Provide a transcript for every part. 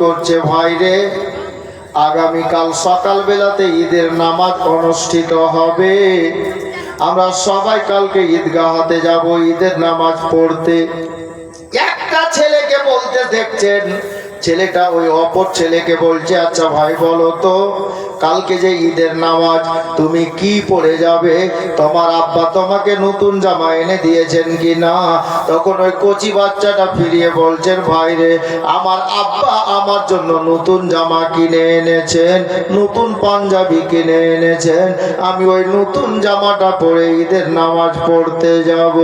করছে ভাই রে, আগামীকাল সকাল বেলাতে ঈদের নামাজ অনুষ্ঠিত হবে। আমরা সবাই কালকে ঈদগাহতে যাব ঈদের নামাজ পড়তে। একটা ছেলেকে বলতে দেখছেন, ছেলেটা ওই অপর ছেলেকে বলছে, আচ্ছা ভাই বলো তো কালকে যে ঈদের নামাজ তুমি কি পড়ে যাবে? তোমার আব্বা তোমাকে নতুন জামা এনে দিয়েছেন কি না? তখন ওই কচি বাচ্চাটা ফিরিয়ে বলছেন, ভাই রে, আমার আব্বা আমার জন্য নতুন জামা কিনে এনেছেন, নতুন পাঞ্জাবি কিনে এনেছেন, আমি ওই নতুন জামাটা পরে ঈদের নামাজ পড়তে যাব।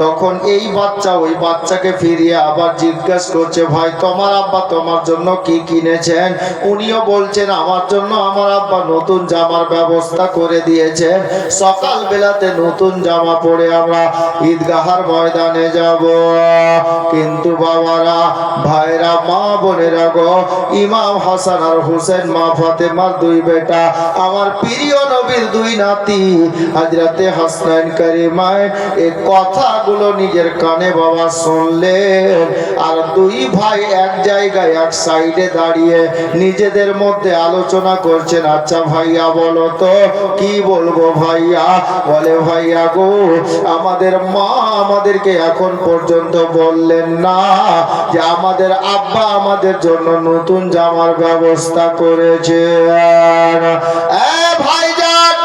তখন এই বাচ্চা ওই বাচ্চাকে ফিরিয়ে আবার জিজ্ঞাসা করছে, ভাই তোমার আব্বা তোমার জন্য কি কিনেছেন? উনিও বলছেন, আমার জন্য আমার আব্বা নতুন জামার ব্যবস্থা করে দিয়েছেন, সকাল বেলাতে নতুন জামা পরে আমরা ঈদগাহার ময়দানে যাব। কিন্তু বাবারা, ভাইরা, মা বোনেরা গো, ইমাম হাসান আর হুসেন, মা ফাতেমার দুই বেটা, আমার প্রিয় নবীর দুই নাতি হযরতে হাসনাইন কারিমাইন এই কথাগুলো নিজের কানে বাবা শুনলেন। আর দুই ভাই এক জায়গায় এক সাইডে দাঁড়িয়ে নিজেদের মধ্যে আলোচনা করছেন, আচ্ছা ভাইয়া বলো তো কি বলবো ভাইয়া? বলে, ভাইয়া গো, আমাদের মা আমাদেরকে এখন পর্যন্ত বললেন না যে আমাদের আব্বা আমাদের জন্য নতুন জামার ব্যবস্থা করেছে। ভাইজান,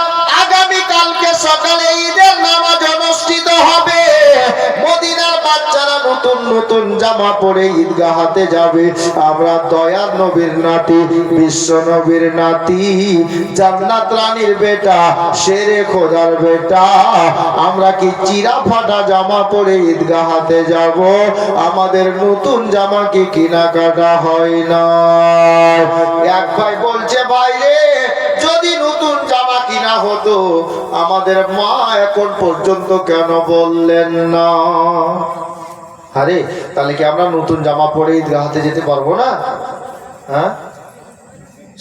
আগামী কালকে সকালে ঈদের নামাজ অনুষ্ঠিত হবে। মদিনার বাচ্চারা নতুন নতুন জামা পরে ঈদগাহাতে যাবে। আমরা দয়ার নবীর নাতি, বিশ্ব নবীর নাতি, জান্নাত রানীর বেটা, শেরে খোদার বেটা, আমরা কি চিরা ফাটা জামা পরে ঈদগাহাতে যাব? আমাদের নতুন জামা কি কেনাকাটা হয় না? এক ভাই বলছে, ভাই রে, যদি নতুন জামা কিনা হতো আমাদের মা এখন পর্যন্ত কেন বললেন না? আরে তাহলে কি আমরা নতুন জামা পরে ঈদগাহাতে যেতে পারবো না? হ্যাঁ,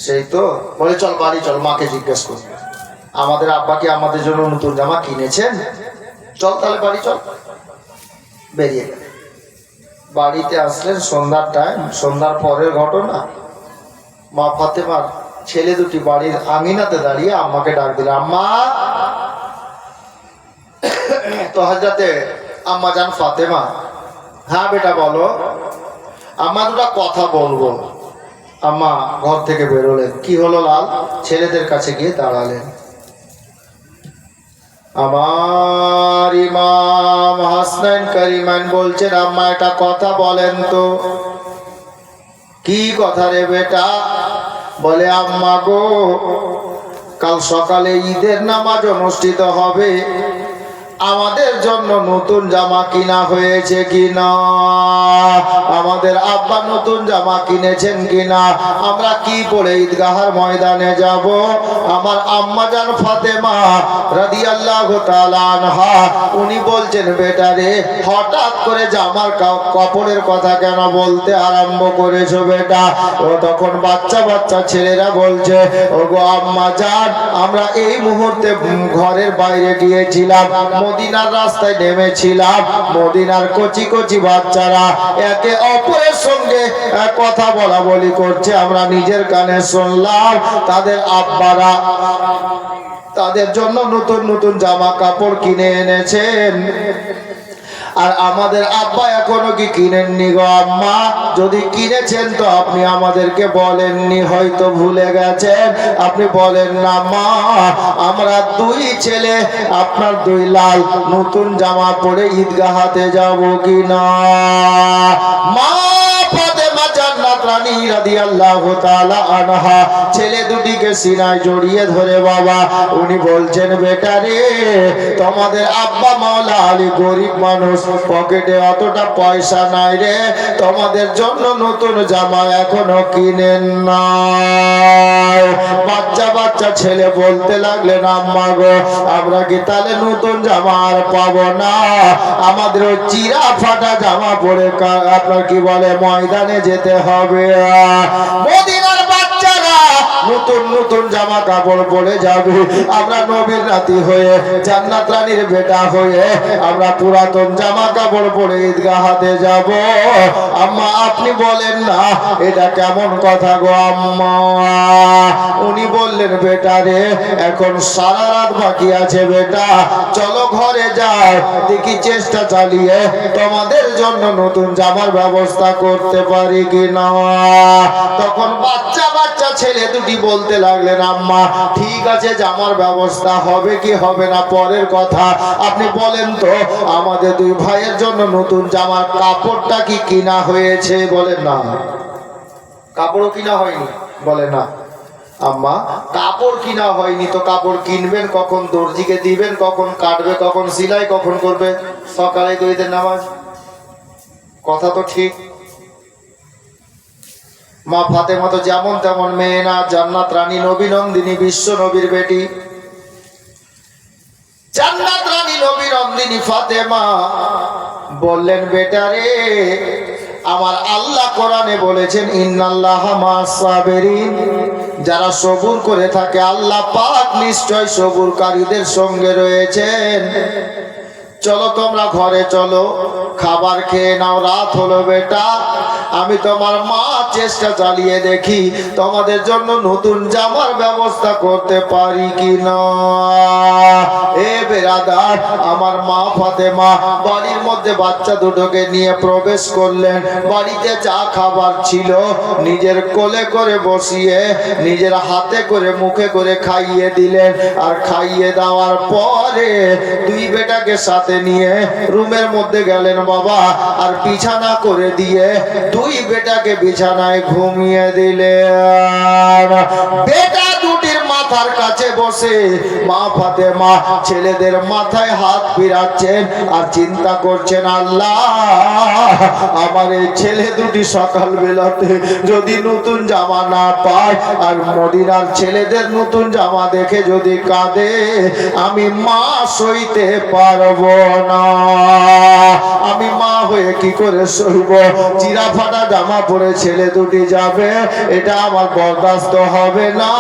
সেই তো। বলে, চল বাড়ি চল, মাকে জিজ্ঞেস কর, আমাদের আব্বা কি আমাদের জন্য নতুন জামা কিনেছেন? চল তাহলে বাড়ি চল। বেরিয়ে গেল। বাড়িতে আসলেন সন্ধ্যার টাইম, সন্ধ্যার পরের ঘটনা। মা ফাতেমার ছেলে দুটি বাড়ির আঙিনাতে দাঁড়িয়ে আম্মাকে ডাক দিল, আম্মা। তো হযরতে আম্মা জান ফাতেমা, হ্যাঁ বেটা বলো। আম্মা, দুটা কথা বলবো। আম্মা ঘর থেকে বেরোলেন। কি হলো লাল? ছেলেদের কাছে গিয়ে দাঁড়ালেন। আমার ইমাম হাসনাইন কারিমাইন বলছেন, আম্মা একটা কথা বলেন তো। কি কথা রে বেটা? বলে, আম্মা গো, কাল সকালে ঈদের নামাজ অনুষ্ঠিত হবে, আমাদের জন্য নতুন জামা কিনা হয়েছে কিনা? আমাদের আব্বা নতুন জামা কিনেছেন কিনা? আমরা কি পরে ঈদগাহার ময়দানে যাব? আমার আম্মা জান ফাতেমা রাদিয়াল্লাহু তাআলা আনহা উনি বলছেন, বেটা রে, হঠাৎ করে জামার কাপড়ের কথা কেন বলতে আরম্ভ করেছো বেটা? ও তখন বাচ্চা বাচ্চা ছেলেরা বলছে, ওগো আম্মা জান, আমরা এই মুহূর্তে ঘরের বাইরে গিয়েছিলাম, মদিনার রাস্তায় নেমেছিলাম, মদিনার কচি কচি বাচ্চারা একে অপরের সঙ্গে কথা বলা বলি করছে, আমরা নিজের কানে শুনলাম তাদের আব্বারা তাদের জন্য নতুন নতুন জামা কাপড় কিনে এনেছেন, আর আমাদের আব্বা এখনো কি কিনেননি গো আম্মা? যদি কিনেছেন তো আপনি আমাদেরকে বলেননি, হয়তো ভুলে গেছেন, আপনি বলেন না মা, আমরা দুই ছেলে আপনার দুই লাল নতুন জামা পরে ঈদগাহাতে যাব কিনা? মা ফাতেমা জান্নাত রানী রাদিয়াল্লাহু তাআলা আনহা ছেলে দুটিকে সিনায় জড়িয়ে ধরে বাবা উনি বলছেন, বেটা রে, তোমাদের আব্বা মাওলা আলী গরিব মানুষ, পকেটে অতটা পয়সা নাই রে, তোমাদের জন্য নতুন জামা এখনো কিনেন না। বাচ্চা বাচ্চা ছেলে বলতে লাগলেন, আম্মা গো, আমরা কি তাহলে নতুন জামা আর পাবো না? আমাদের ওই চিরা ফাটা জামা পরে আপনার কি বলে ময়দানে যেতে হবে। মদিনার বাচ্চারা নতুন নতুন জামা কাপড় পরে যাবে, আমরা নবীর নাতি হয়ে জান্নাত রানীর বেটা হয়ে আমরা পুরাতন জামা কাপড় পরে ঈদগাহাতে যাব। আম্মা আপনি বলেন না এটা কেমন কথা গো আম্মা? উনি বললেন বেটা রে এখন সারা রাত বাকি আছে বেটা, চলো ঘরে যাও, দেখি চেষ্টা চালিয়ে তোমাদের জন্য নতুন জামার ব্যবস্থা করতে পারি কিনা। তখন বাচ্চা বাচ্চা ছেলে দুটি বলতে লাগলেন আম্মা ঠিক আছে জামার ব্যবস্থা হবে কি হবে না পরের কথা, আপনি বলেন তো আমাদের দুই ভাইয়ের জন্য নতুন জামার কাপড়টা কি কিনা হয়েছে? বলেন না। কাপড়ও কিনা হয়নি? বলে না। আম্মা কাপড় কিনা হয়নি তো কাপড় কিনবেন কখন? দর্জিকে দিবেন কখন? কাটবে কখন? সেলাই কখন করবে? সকালে তো ঈদের নামাজ। কথা তো ঠিক। মা ফাতেমা তো যেমন তেমন মেয়ে না, জান্নাত রানী নবী নন্দিনী বিশ্ব নবীর বেটি। জান্নাত রানী নবী নন্দিনী ফাতেমা বললেন বেটা রে আমার আল্লাহ কোরআনে বলেছেন ইন্নাল্লাহা মা'আস সাবিরিন, যারা সবুর করে থাকে আল্লাহ পাক নিশ্চয় সবুরকারীদের সঙ্গে রয়েছেন। চলো তোমরা ঘরে চলো, খাবার খেয়ে নাও, রাত হলো বেটা, আমি তোমার মা চেষ্টা চালিয়ে দেখি তোমাদের জন্য নতুন জামার ব্যবস্থা করতে পারি কিনা। এ বেরাদার, আমার মা ফাতেমা বাড়ির মধ্যে বাচ্চা দুটোকে নিয়ে প্রবেশ করলেন। বাড়িতে যা খাবার ছিল নিজের কোলে করে বসিয়ে নিজের হাতে করে মুখে করে খাইয়ে দিলেন। আর খাইয়ে দেওয়ার পরে দুই বেটাকে সাথে নিয়ে রুমের মধ্যে গেলেন বাবা, আর বিছানা করে দিয়ে দুই বেটাকে বিছানায় ঘুমিয়ে দিলেন। বেটা দুটির মাথার কাছে বসে মা ফাতেমা ছেলেদের মাথায় হাত ফিরাচ্ছেন আর চিন্তা করছেন আল্লাহ আমার এই ছেলে দুটি সকাল বেলাতে যদি নতুন জামা না পায় আর মদিনার ছেলেদের নতুন জামা দেখে যদি কাঁদে আমি মা সইতে পারবো না। আমি মা হয়ে কি করে সইব? চিরা ফাটা জামা পরে ছেলে দুটি যাবে, এটা আমার বরদাস্ত হবে না,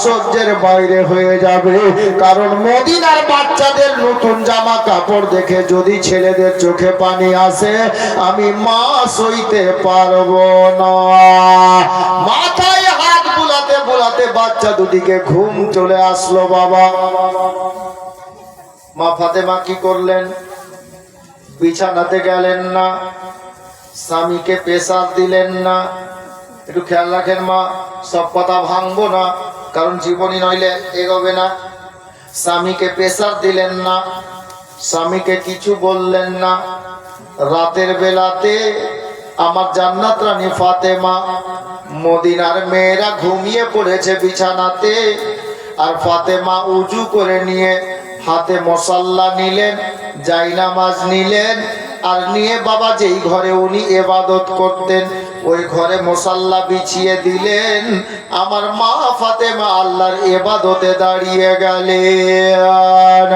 সহ্যের বাইরে হয়ে যাবে। কারণ মদিনার বাচ্চাদের নতুন জামা কাপড় দেখে যদি ছেলেদের চোখে পানি আসে আমি মা সইতে পারবো না। মাথায় হাত বুলাতে বুলাতে বাচ্চা দুটিকে ঘুম চলে আসলো বাবা। মা ফাতেমা কি করলেন? বিছানাতে গেলেন না, স্বামীকে প্রেসার দিলেন না। একটু খেয়াল রাখেন মা, সব কথা ভাঙবো না, কারণ জীবনী নইলে এগোবে না। স্বামীকে প্রেসার দিলেন না, স্বামীকে কিছু বললেন না। রাতের বেলাতে আমার জান্নাত রানী ফাতেমা, মদিনার মেয়েরা ঘুমিয়ে পড়েছে বিছানাতে, আর ফাতেমা উজু করে নিয়ে হাতে মশাল্লা নিলেন, জায়নামাজ নিলেন, আর নিয়ে বাবা যেই ঘরে উনি ইবাদত করতেন ওই ঘরে মশাল্লা বিছিয়ে দিলেন। আমার মা ফাতেমা আল্লাহর ইবাদতে দাঁড়িয়ে গেলেন।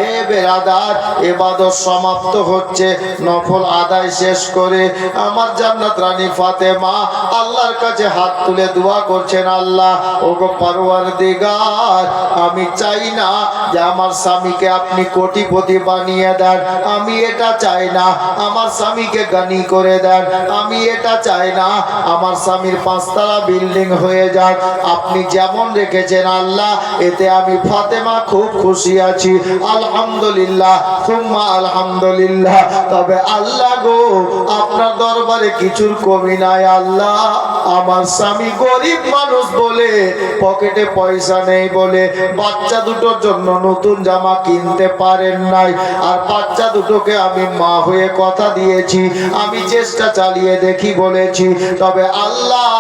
এ বেরাদার, ইবাদত সমাপ্ত হচ্ছে, নফল আদায় শেষ করে আমার জান্নাত রানী ফাতেমা আল্লাহর কাছে হাত তুলে দোয়া করছেন, আল্লাহ ওগো পরওয়ারদিগার, আমি চাই না যে আমার স্বামীকে আপনি কোটিপতি বানিয়ে দেন, আমি এটা চাই না আমার স্বামীকে গানি করে দেন, আমি এটা চাই না আমার স্বামীর পাঁচতলা বিল্ডিং হয়ে যাক, আপনি যেমন রেখেছেন আল্লাহ এতে আমি ফাতেমা খুব খুশি আছি। আলহামদুলিল্লাহ সুম্মা আলহামদুলিল্লাহ। তবে আল্লাহ গো আপনার দরবারে কিছুর কমি নাই আল্লাহ, আমার স্বামী গরিব মানুষ বলে, পকেটে পয়সা নেই বলে বাচ্চা দুটোর জন্য নতুন জামা কিনতে পারেন নাই, আর বাচ্চা দুটোকে আমি মা হয়ে কথা দিয়েছি আমি চেষ্টা চালিয়ে দেখি বলেছি। তবে আল্লাহ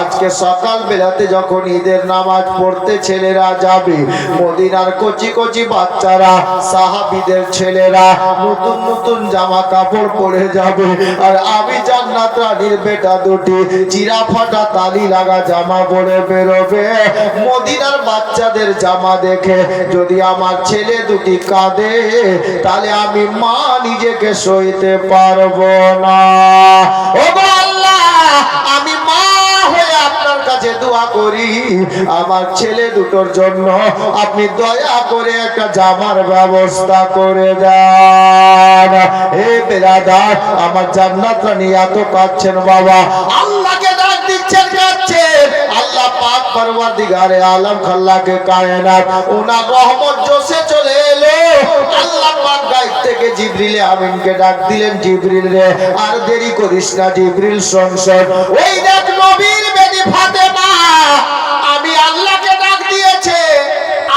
আজকে সকাল বেলাতে যখন ঈদের নামাজ পড়তে ছেলেরা যাবে, মদিনার কচি কচি বাচ্চারা সাহাবীদের ছেলেরা নতুন নতুন জামা কাপড় পরে যাবে, আর আমি জান্নাত রানীর বেটা দুটি চিরা ফাটা তালি লাগা জামা পরে বেরোবে। মদিনার বাচ্চাদের জামা দেখে যদি আমার ছেলে দুটি কাঁদে তাহলে আমি মা নিজেকে সইতে পারবো না। ও আল্লাহ, আমি মা হয়ে আপনার কাছে দোয়া করি আমার ছেলে দুটোর জন্য আপনি দয়া করে একটা জামার ব্যবস্থা করে দেন। হে বেরাদার, আমার জান্নাত রানী এত কাঁদছেন বাবা, আল্লাহকে ডাক দিচ্ছেন, কাঁদছেন। আল্লাহ পাক পরওয়ারদিগারে আলম খাল্লাকে কায়নাত ওনার রহমত জোশে চলে এলো। আল্লাহ পাক গায়েব থেকে জিবরিল আমিনকে ডাক দিলেন, জিবরিল রে আর দেরি করিস না, জিবরিল সংসদ ওই দেখ নবীর বেটি ফাতেমা আমি আল্লাহকে ডাক দিয়েছে,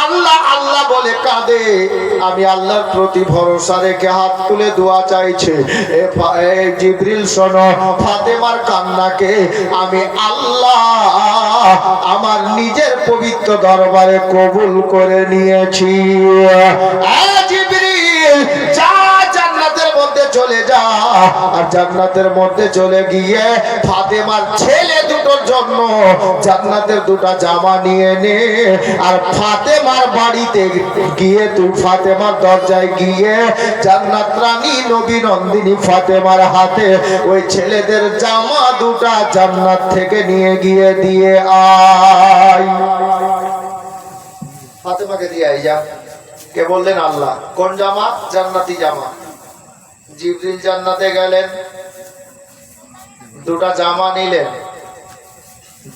আল্লাহ আল্লাহ বলে কাঁদে, আমি আল্লাহর প্রতি ভরসা রেখে হাত তুলে দোয়া চাইছে। এ জিবরিল শোনো, ফাতেমার কান্নাকে আমি আল্লাহ আমার নিজের পবিত্র দরবারে কবুল করে নিয়েছি। জিবরিল যা জান্নাতের মধ্যে চলে যা, আর জান্নাতের মধ্যে চলে গিয়ে ফাতেমার ছেলে দুটোর জন্য জান্নাতের দুটা জামা নিয়ে নে, আর ফাতেমার বাড়িতে গিয়ে তুই ফাতেমার দরজায় গিয়ে জান্নাত রানী নবী নন্দিনী ফাতেমার হাতে ওই ছেলেদের জামা দুটা জান্নাত থেকে নিয়ে গিয়ে দিয়ে আয়। ফাতেমাকে দিয়ে আই যা। কে বললেন? আল্লাহ। কোন জামা? জান্নাতি জামা। জিবরিল জান্নাতে গেলেন, দুটা জামা নিলেন।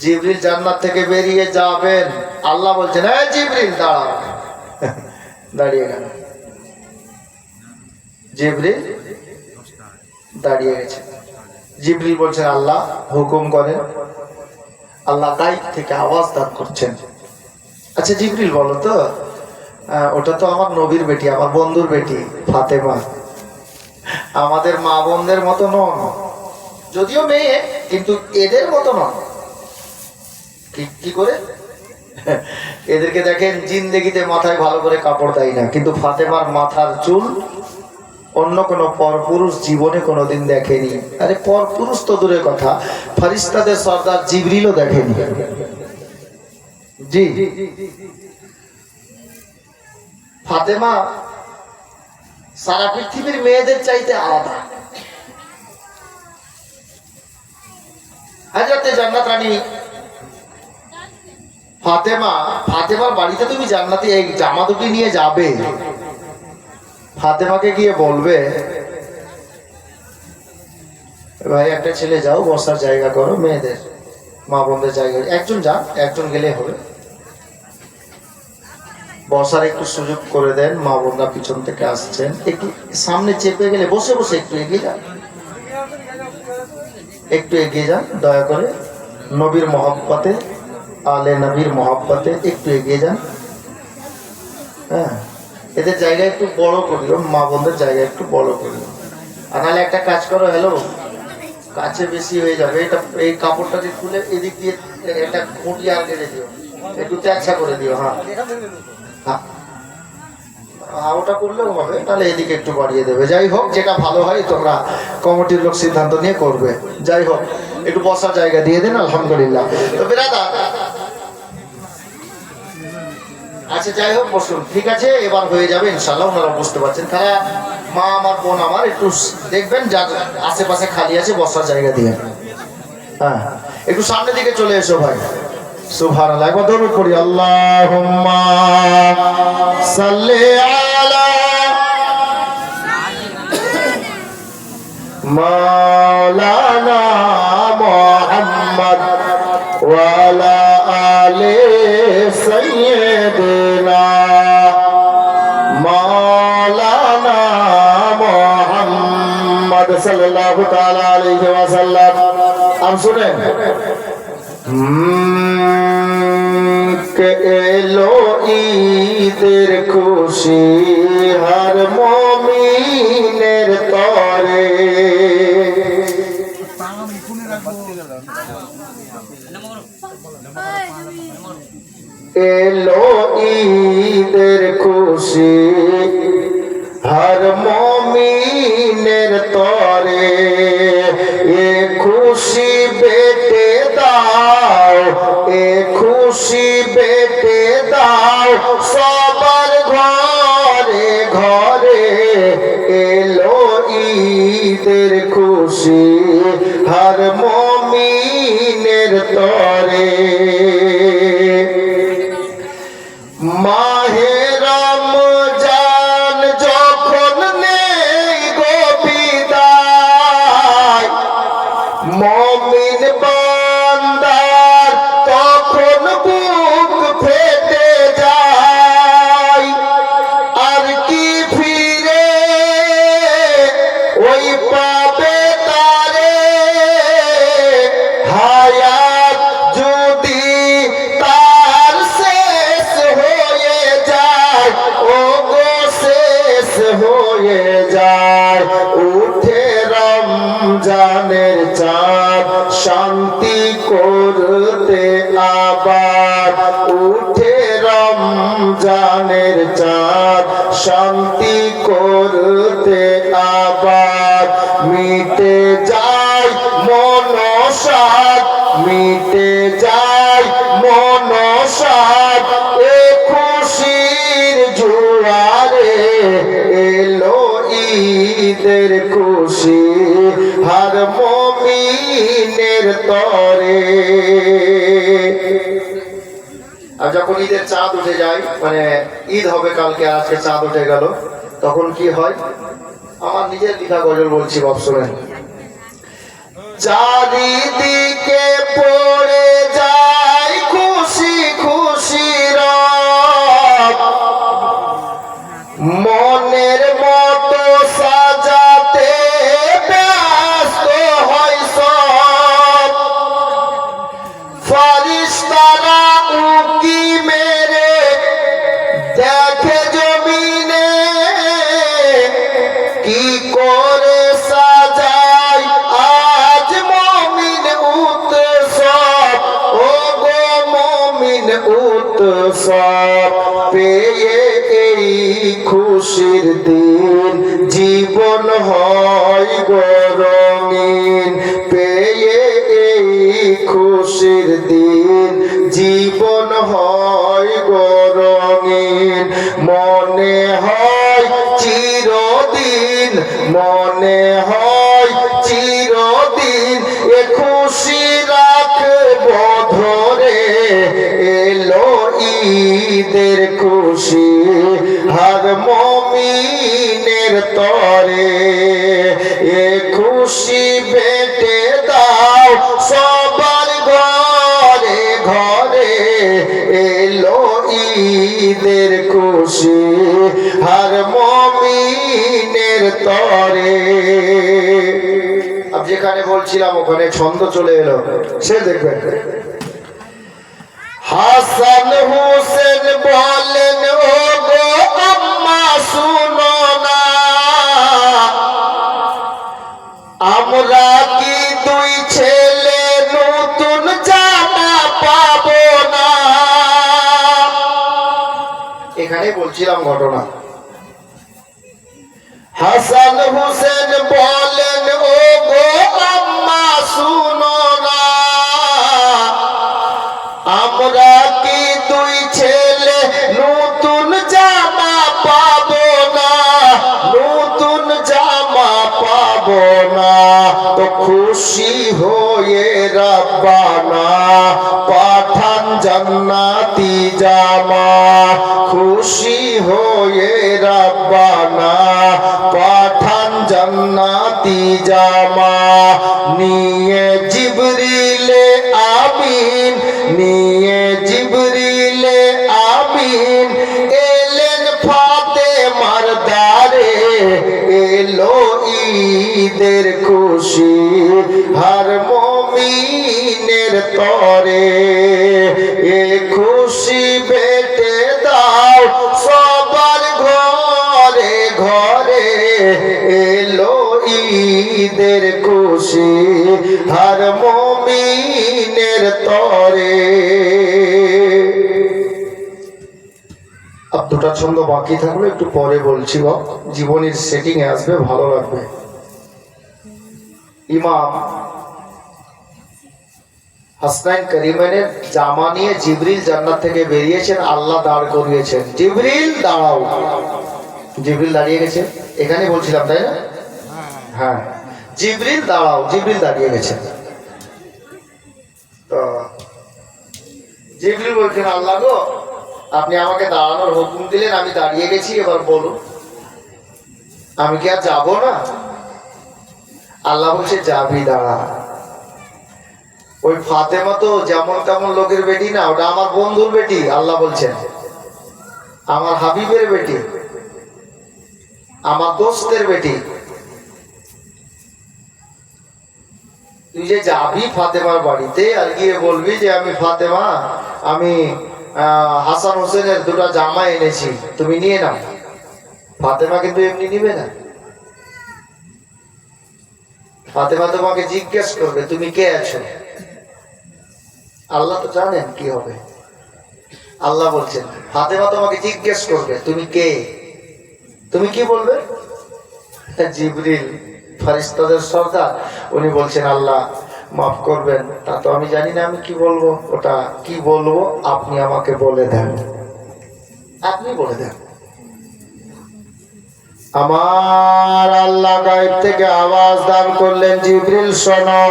জিবরিল জান্নাত থেকে বেরিয়ে যাবেন, আল্লাহ বলছেন এই জিবরিল দাঁড়াও। দাঁড়িয়ে গেল। জিবরিল দাঁড়িয়ে গেছে। জিবরিল বলছেন আল্লাহ হুকুম করেন। আল্লাহ গায়েব থেকে আওয়াজ দান করছেন, আচ্ছা জিবরিল বলো তো, ওটা তো আমার নবীর বেটি, আমার বন্ধুর বেটি ফাতেমা, আমাদের মা বোনদের মতো নন, যদিও মেয়ে কিন্তু এদের মতো নন। কি করে? এদেরকে দেখেন জিন্দেগিতে মাথায় ভালো করে কাপড় দেয় না, কিন্তু ফাতেমার মাথার চুল অন্য কোনো পরপুরুষ জীবনে কোনোদিন দেখেনি। আরে পরপুরুষ তো দূরের কথা, ফেরেশতাদের সর্দার জিবরিলও দেখেনি। জি, ফাতেমা সারা পৃথিবীর মেয়েদের চাইতে আলাদা। হযরতে জান্নাত রানী ফাতেমার বাড়িতে তুমি জান্নাতি এই জামা দুটি নিয়ে যাবে, ফাতেমাকে গিয়ে বলবে ভাই একটা ছেলে যাও বসার জায়গা করো, মেয়েদের মা বোনদের জায়গা একজন যান, একজন গেলে হবে, বসার একটু সুযোগ করে দেন। মা বোনরা পিছন থেকে আসছেন, একটু সামনে চেপে গেলে বসে বসে একটু এগিয়ে যান, একটু এগিয়ে যান দয়া করে, নবীর মহব্বতে, আলে নবীর মহব্বতে একটু এগিয়ে যান। হ্যাঁ, এদের জায়গা একটু বড় করিও, মা বোনদের জায়গা একটু বড় করিও। আর নাহলে একটা কাজ করো, হ্যালো কাছে বেশি হয়ে যাবে, এটা এই কাপড়টাকে খুলে এদিক দিয়ে একটা খুঁটি আর কেটে দিও, একটু চ্যাঁচা করে দিও। হ্যাঁ হ্যাঁ, ওটা করলেও হবে, তাহলে এদিকে একটু বাড়িয়ে দেবে। যাই হোক, যেটা ভালো হয় তোমরা কমিটির লোক সিদ্ধান্ত নিয়ে করবে। যাই হোক, একটু বসার জায়গা দিয়ে দেন। আলহামদুলিল্লাহ। তো বেরাদা, আচ্ছা যাই হোক বসুন, ঠিক আছে, এবার হয়ে যাবে ইনশাল্লাহ। ওনারা বুঝতে পারছেন, তারা মা আমার বোন আমার একটু দেখবেন যার আশেপাশে খালি আছে বসার জায়গা দিয়ে। হ্যাঁ, একটু সামনের দিকে চলে এসো ভাই। সুবহানাল্লাহ, একবার দরুদ পড়ি। আল্লাহুম্মা সাল্লি আলা মাওলানা মুহাম্মদ ওয়া আলা আলি সাইয়্যিদিনা মাওলানা মুহাম্মদ সাল্লাল্লাহু তাআলা আলাইহি ওয়াসাল্লাম। আম শুনেন, এলো ঈদের খুশি হর মুমিনের তরে, এলো ঈদের খুশি হর মুমিনের তরে, এ খুশি বেটে দাও, এ খুশি বেটে দাও সবার ঘরে ঘরে, এলো ঈদের খুশি। খুশি হর মুমিনের তরে। বান্দার তখন বুক ফেটে যায়, আর কি ফিরে ওই পাবে তারে হায়াত যদি তার শেষ হয়ে যায়, ও গো শেষ হয়ে যায়। উঠে রমজানের চাঁদ শান্তি করতে আবার, উঠে রমজানের চাঁদ শান্তি করতে আবার। মিটে যায় মনসাদ, মিটে যায় মনসাদ, এ খুশির জোয়ারে এলো ঈদের খুশি হার মুমিনের তরে। আর যখন ঈদের চাঁদ উঠে যায়, মানে ঈদ হবে কালকে, আজকে চাঁদ উঠে গেল, তখন কি হয়? আমার নিজের লিখা গজল বলছি, বাপ শোনেন। চারিদিকে পড়ে যায় খুশি খুশি রব, মনের মতো সাজাতে ব্যস্ত হয় সব। ফারিস্তারা উকি মেরে দেখে জমিনে, কি করে সাজায় আজ মুমিন উৎসব, ও গো মুমিন উৎসব। পেয়ে এই খুশির দিন জীবন হয় গো রঙিন, পেয়ে এই খুশির দিন জীবন হয় গো রঙিন। মনে হয় চিরদিন, মনে হয় চিরদিন এ খুশি রাখবো ধরে, এলো ঈদের খুশি হার মুমিনের তরে। এ খুশি বেটে দাও সবার ঘরে ঘরে, এলো ঈদের খুশি হার মুমিনের তরে। अब যেখানে বলছিলাম ওখানে ছন্দ চলে এলো, সে দেখবেন। হাসান হোসেন বলেন, ও গো আম্মা শুনো না, আমরা কি দুই ছেলে নতুন জামা পাবো না? এখানে বলছিলাম ঘটনা। হাসান হোসেন বলেন, ও গো আম্মা শুনো না, আমরা কি দুই ছেলে নতুন জামা পাবো না? নতুন জামা পাবো না তো খুশি হয়ে রব্বানা পাঠান জান্নাতি জামা, খুশি হয়ে রব্বানা পাঠান জান্নাতি জামা। নিয়ে জিবরিলে আমিন, নিয়ে জিবরিলে আমিন এলেন ফাতেমার দারে, এলো ঈদের খুশি হার মুমিনের তরে। এ খুশি বেটে দাও সবার ঘরে ঘরে, এলো ঈদের খুশি হার মুমিনের তরে। আর দুটা ছন্দ বাকি থাকলে একটু পরে বলছি, জীবনের সেটিং এ আসবে, ভালো লাগবে। ইমাম হাসনাইন করিমের জামা নিয়ে জিবরিল জান্নাত থেকে বেরিয়েছেন, আল্লাহ দাঁড় করিয়েছেন, জিবরিল দাঁড়াও। জিবরিল দাঁড়িয়ে গেছে, এখানে বলছিলাম তাই না? হ্যাঁ, জিবরিল দাঁড়াও, জিবরিল দাঁড়িয়ে গেছে। তো জিবরিল বলছেন, আল্লাহ গো আপনি আমাকে দাঁড়ানোর হুকুম দিলেন, আমি দাঁড়িয়ে গেছি, এবার বলুন আমি কি আর যাবো না? আল্লাহ বলছে যাবি, দাঁড়া। ওই ফাতেমা তো যেমন তেমন লোকের বেটি না, ওটা আমার বন্ধুর বেটি। আল্লাহ বলছেন আমার হাবিবের বেটি, আমার দোস্তের বেটি। তুই যে যাবি ফাতেমার বাড়িতে আর গিয়ে বলবি যে আমি ফাতেমা, আমি হাসান হোসেনের দুটো জামা এনেছি, তুমি নিয়ে নাও। ফাতেমা কিন্তু এমনি নিবে না। ফাতেমা তোমাকে জিজ্ঞেস করবে তুমি কে আছো। আল্লাহ তো জানেন কি হবে। আল্লাহ বলছেন ফাতেমা তোমাকে জিজ্ঞেস করবে তুমি কে, তুমি কি বলবে? জিবরিল ফেরেশতাদের সর্দার, উনি বলছেন আল্লাহ মাফ করবেন, তা তো আমি জানি না আমি কি বলবো। ওটা কি বলবো আপনি আমাকে বলে দেন, আপনি বলে দেন। আমার আল্লাহ গায়েব থেকে আওয়াজ দান করলেন, জিবরিল শোনো,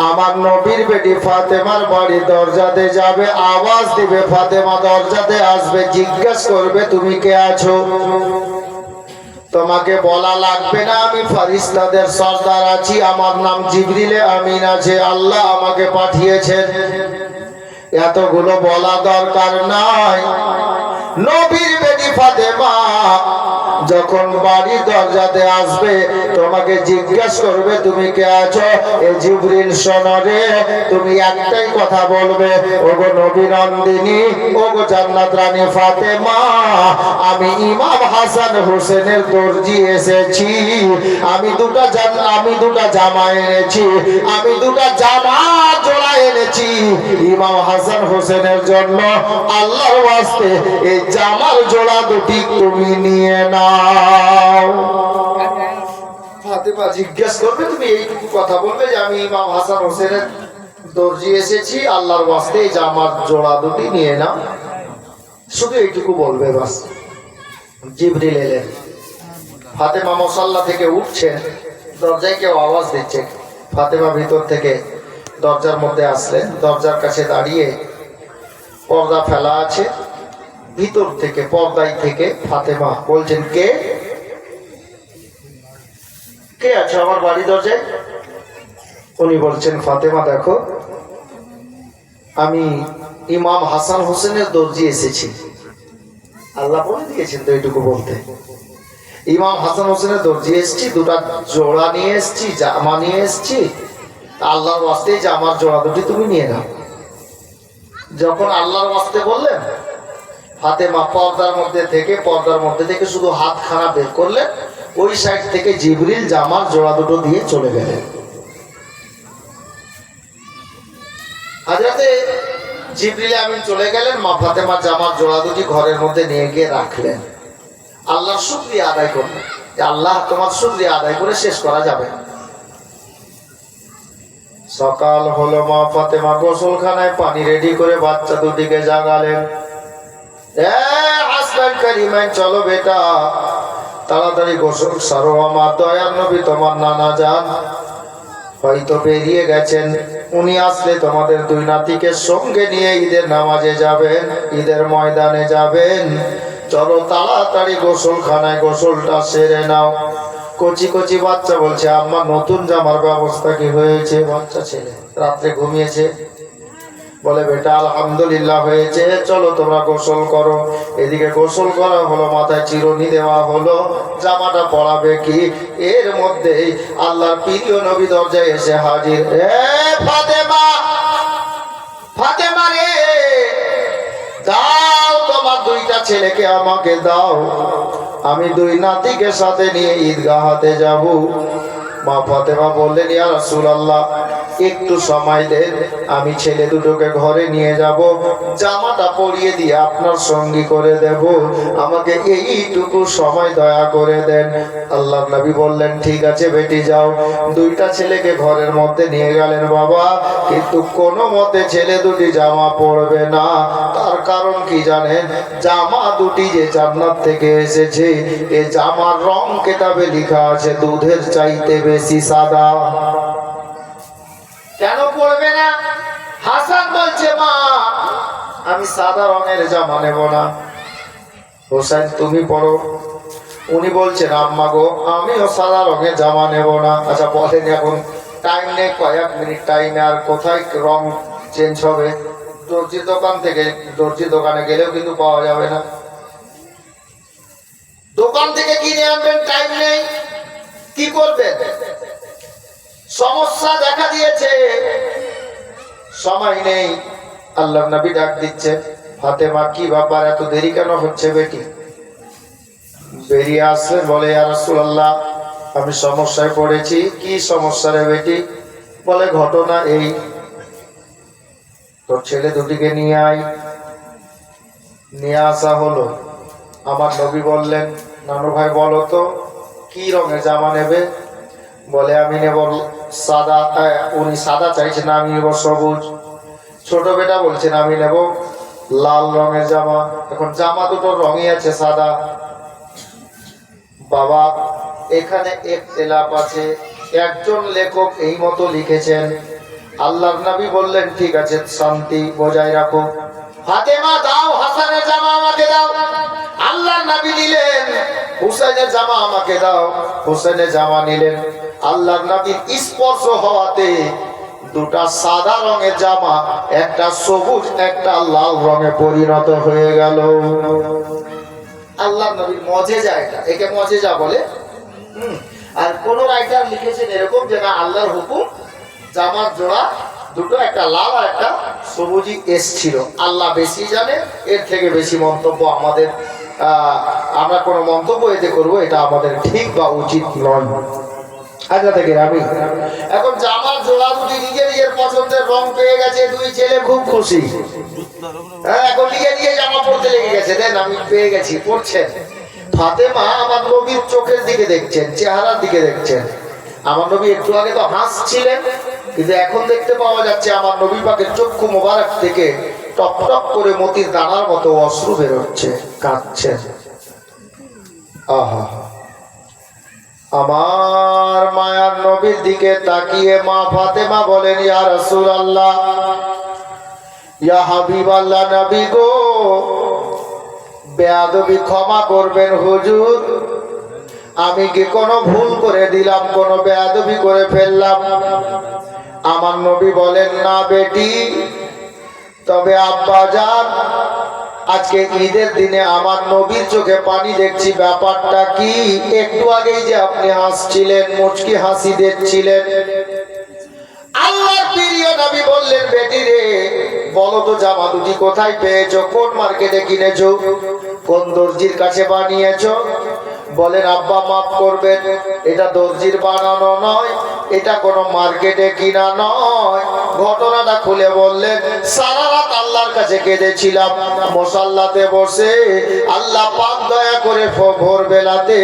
আমার নবীর বেটি ফাতেমার বাড়ি দরজাতে যাবে, আওয়াজ দিবে, ফাতেমা দরজাতে আসবে, জিজ্ঞেস করবে তুমি কে আছো। তোমাকে বলা লাগবে না আমি ফেরেশতাদের সর্দার আছি, আমার নাম জিবরিলে আমিন আছে, আল্লাহ আমাকে পাঠিয়েছেন। এতগুলো বলা দরকার নাই। নবীর বেটি ফাতেমা যখন বাড়ি দরজাতে আসবে তোমাকে জিজ্ঞেস করবে তুমি কে আছো। এ জিবরিল শোনো রে, তুমি একটাই কথা বলবে, ওগো নবী নন্দিনী, ওগো জান্নাত রানী ফাতেমা, আমি ইমাম হাসান হোসেনের দর্জি এসেছি, আমি দুটা জামা এনেছি, আমি দুটা জামা জোড়া এনেছি ইমাম হাসান হোসেনের জন্য, আল্লাহর ওয়াস্তে এই জামার জোড়া দুটি তুমি নিয়ে নাও। ফাতেমা জিজ্ঞেস করবে, তুমি এইটুকু কথা বলবে যে আমি ইমাম হাসান হোসেনের দর্জি এসেছি, আল্লাহর ওয়াস্তে এই জামার জোড়া দুটি নিয়ে নাও, শুধু এইটুকু বলবে বাস। জিবরিল এলেন, ফাতেমা মুসাল্লা থেকে উঠছেন, দরজায় কেউ আওয়াজ দিচ্ছে। ফাতেমা ভিতর থেকে দরজার মধ্যে আসলেন, দরজার কাছে দাঁড়িয়ে, পর্দা ফেলা আছে, ভিতর থেকে পর্দায় থেকে ফাতেমা বলছেন কে কে আছো আমার বাড়ি দরজায়। উনি বলছেন ফাতেমা দেখো, আমি ইমাম হাসান হোসেনের দর্জি এসেছি। আল্লাহ বলে দিয়েছেন তো এইটুকু বলতে, ইমাম হাসান হোসেনের দর্জি এসেছি, দুটা জোড়া নিয়ে এসেছি, জামা নিয়ে এসেছি, আল্লাহর ওয়াস্তে জামার জোড়া দুটি তুমি নিয়ে নাও। যখন আল্লাহর ওয়াস্তে বললেন, ফাতেমা পর্দার মধ্যে থেকে শুধু হাতখানা বের করলেন, ওই সাইড থেকে জিবরিল জামার জোড়া দুটো দিয়ে চলে গেলেন। হযরতে জিবরিল আমিন চলে গেলেন, মা ফাতেমার জামার জোড়া দুটি ঘরের মধ্যে নিয়ে গিয়ে রাখলেন। আল্লাহর শুকরিয়া আদায় করলেন, আল্লাহ তোমার শুকরিয়া আদায় করে শেষ করা যাবে। সকাল হলো, মা ফাতেমা গোসলখানায় পানি রেডি করে বাচ্চা দুটিকে জাগালেন। চলো বেটা, তাড়াতাড়ি গোসল সারো, আমার দয়ার নবী তোমার নানা যান হয়তো বেরিয়ে গেছেন, উনি আসলে তোমাদের দুই নাতিকে সঙ্গে নিয়ে ঈদের নামাজে যাবেন, ঈদের ময়দানে যাবেন, চলো তাড়াতাড়ি গোসলখানায় গোসলটা সেরে নাও। কচি কচি বাচ্চা বলছে আম্মা নতুন জামার ব্যবস্থা কি হয়েছে? বাচ্চা ছেলে রাত্রে ঘুমিয়েছে, বলে বেটা আলহামদুলিল্লাহ হয়েছে, চলো তোমরা গোসল করো। এদিকে গোসল করা হলো, মাথায় চিরুনি দেওয়া হলো, জামাটা পরাবে কি, এর মধ্যেই আল্লাহর প্রিয় নবী দরজায় এসে হাজির। ফাতেমা, ফাতেমা রে, দাও তোমার দুইটা ছেলেকে আমাকে দাও, আমি দুই নাতিকে সাথে নিয়ে ঈদগাহতে যাব। মা ফাতেমা বললেন ইয়া রাসূলুল্লাহ একটু সময় দেন, আমি ছেলে দুটোকে ঘরে নিয়ে যাব, জামাটা পরিয়ে দিয়ে আপনার সঙ্গী করে দেব, আমাকে এইটুকু সময় দয়া করে দেন। আল্লাহর নবী বললেন ঠিক আছে বেটি যাও। দুইটা ছেলেকে ঘরের মধ্যে নিয়ে গেলেন বাবা, কিন্তু কোনো মতে ছেলে দুটি জামা পরবে না। তার কারণ কি জানেন? জামা দুটি যে জান্নাত থেকে এসেছে, এই জামার রং কিতাবে লেখা আছে দুধের চাইতে বেশি সাদা। কেন পড়বে না? হাসান বলছে মা আমি সাদা রঙের জামা নেব না, হোসেন তুমি পড়ো। উনি বলছেন আম্মা গো আমিও সাদা রঙের জামা নেব না। আচ্ছা বলেন এখন টাইম নেই, কয়েক মিনিট টাইমে আর কোথায় রং চেঞ্জ হবে? দর্জির দোকান থেকে দর্জির দোকানে গেলেও কিন্তু পাওয়া যাবে না। দোকান থেকে কিনে আনবেন, টাইম নেই, কি করবেন? সমস্যা দেখা দিয়েছে, সময় নেই। আল্লাহ নবী ডাক দিচ্ছে, ফাতেমা কি ব্যাপার, এত দেরি কেন হচ্ছে? বেটি বেরিয়ে আসলেন, বলে ইয়া রাসূলুল্লাহ আমি সমস্যায় পড়েছি। কি সমস্যা রে বেটি? বলে ঘটনা এই, তোর ছেলে দুটিকে নিয়ে আয়। নিয়ে আসা হলো। আমার নবী বললেন, নানু ভাই বলো তো কি রঙের জামা নেবে? বলে আমি নেব সাদা। উনি সাদা চাইছেন, আমি নেব সবুজ। ছোট বেটা বলছেন আমি নেব লাল রঙের জামা। এখন জামা দুটোর রঙই আছে সাদা। বাবা এখানে ইখতিলাফ আছে, একজন লেখক এই মতো লিখেছেন। আল্লাহর নবী বললেন ঠিক আছে, শান্তি বজায় রাখো। ফাতেমা দাও হাসানের জামা আমাকে দাও। আল্লাহর নবী নিলেন, হুসাইনের জামা আমাকে দাও। হুসাইনের জামা নিলেন। আল্লাহর নবীর স্পর্শ হওয়াতে দুটা সাদা রঙের জামা একটা সবুজ একটা লাল রঙে পরিণত হয়ে গেল। আল্লাহর নবীর মজেজা এটা, একে মজেজা বলে। আর কোন রাইটার লিখেছেন এরকম যে না আল্লাহর হুকুম, জামার জোড়া দুটো, একটা লাল আর একটা সবুজই এসছিল। আল্লাহ বেশি জানে, এর থেকে বেশি মন্তব্য আমাদের আমরা কোনো মন্তব্য এতে করবো, এটা আমাদের ঠিক বা উচিত নয়। আচ্ছা থেকে আমি এখন জামার জোড়া দুটি নিজের নিজের পছন্দের রং পেয়ে গেছে, দুই ছেলে খুব খুশি। হ্যাঁ, এখন নিজে নিজে জামা পড়তে লেগে গেছে, দেন আমি পেয়ে গেছি, পড়ছেন। ফাতেমা আমার নবীর চোখের দিকে দেখছেন, চেহারার দিকে দেখছেন। আমার নবী একটু আগে তো হাসছিলেন, কিন্তু এখন দেখতে পাওয়া যাচ্ছে আমার নবী পাকের চক্ষু মোবারক থেকে টপ টপ করে মতির দানার মতো অশ্রু বেরোচ্ছে, কাঁদছেন। আহা, আমার মায়ার নবীর দিকে তাকিয়ে মা ফাতেমা বলেন, ইয়া রাসূলুল্লাহ, ইয়া হাবিবাল্লাহ, নবী গো বেয়াদবি ক্ষমা করবেন হুজুর, আমি কি কোনো ভুল করে দিলাম, কোনো বেয়াদবি করে ফেললাম? আমার নবী বলেন, না বেটি, তবে আব্বা জান আজকে ঈদের দিনে আমার নবীর চোখে পানি দেখছি, ব্যাপারটা কি? একটু আগেই যে আপনি হাসছিলেন, মুচকি হাসি দিচ্ছিলেন। আল্লাহর প্রিয় নবী বললেন, বেটি রে বলো তো জামা দুটি কোথায় পেয়েছো, কোন মার্কেটে কিনেছো, কোন দর্জির কাছে বানিয়েছো? বলেন আব্বা মাফ করবেন, এটা দর্জির বানানো নয়, এটা কোনো মার্কেটে কিনা নয়। ঘটনাটা খুলে বললেন, সারা রাত আল্লাহর কাছে কেঁদেছিলাম মুসাল্লাতে বসে। আল্লাহ পাক দয়া করে ভোরবেলাতে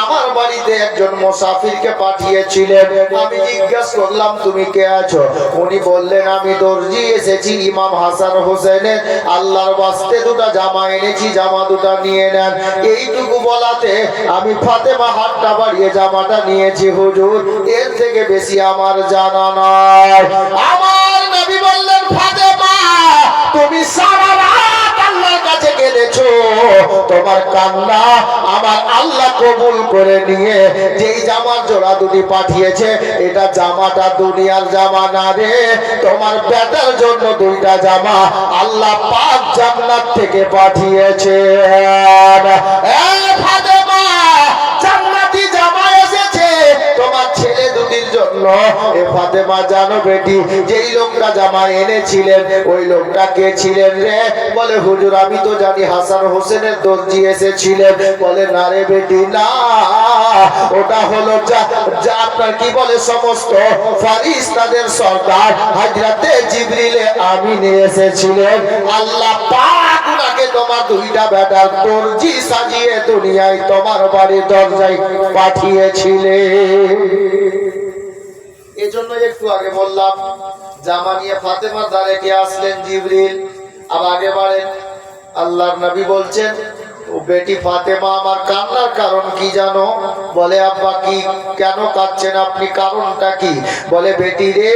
আমার বাড়িতে একজন মুসাফিরকে পাঠিয়েছিলেন। আমি জিজ্ঞাসা করলাম তুমি কে আছো? উনি বললেন আমি দর্জি এসেছি ইমাম হাসান হোসেনের, আল্লাহর বাস্তে দুটা জামা এনেছি, জামা দুটা নিয়ে নেন। এইটুকু বলাতে আমি ফাতেমা হাতটা বাড়িয়ে জামাটা নিয়েছি হুজুর, এর থেকে বেশি আমার জানা নয়। আমার নবী বললেন, ফাতেমা তুমি সারা রাত আল্লাহর কাছে কেঁদেছো, তোমার কান্না আমার আল্লাহ কবুল করে নিয়ে যেই জামার জোড়া দুটি পাঠিয়েছে, এটা জামাটা দুনিয়ার জামা না রে, তোমার বেটার জন্য দুইটা জামা আল্লাহ পাক জান্নাত থেকে পাঠিয়েছে। ফাতেমা জান্নাতি জামা এসেছে তোমার ছেলে দুটির জন্য। এ ফাতেমা জানো বেটি, যেই লোকটা জামা এনেছিলেন ওই লোকটা কে ছিলেন রে? বলে হুজুর আমি তো জানি হাসান হোসেনের দর্জি এসেছিলেন। বলে না রে বেটি, না, ওটা হলো যা আপনার কি বলে সমস্ত ফারিস্তাদের সর্দার হযরতে জিবরিলে আমিন এসেছিলেন। আল্লাহ পাক উনাকে তোমার দুইটা বেটার দর্জি সাজিয়ে দুনিয়ায় তোমার বাড়ির দরজায় পাঠিয়েছিলেন। এজন্য একটু আগে বললাম জামা নিয়ে ফাতেমার দ্বারে কে আসলেন? জিবরিল। আর আগে বাড়েন, আল্লাহর নবী বলছেন, ও বেটি ফাতেমা আমার কান্নার কারণ কি জানো? বলে আব্বা কি, কেন কাঁদছেন আপনি, কারণটা কি? বলে বেটি রে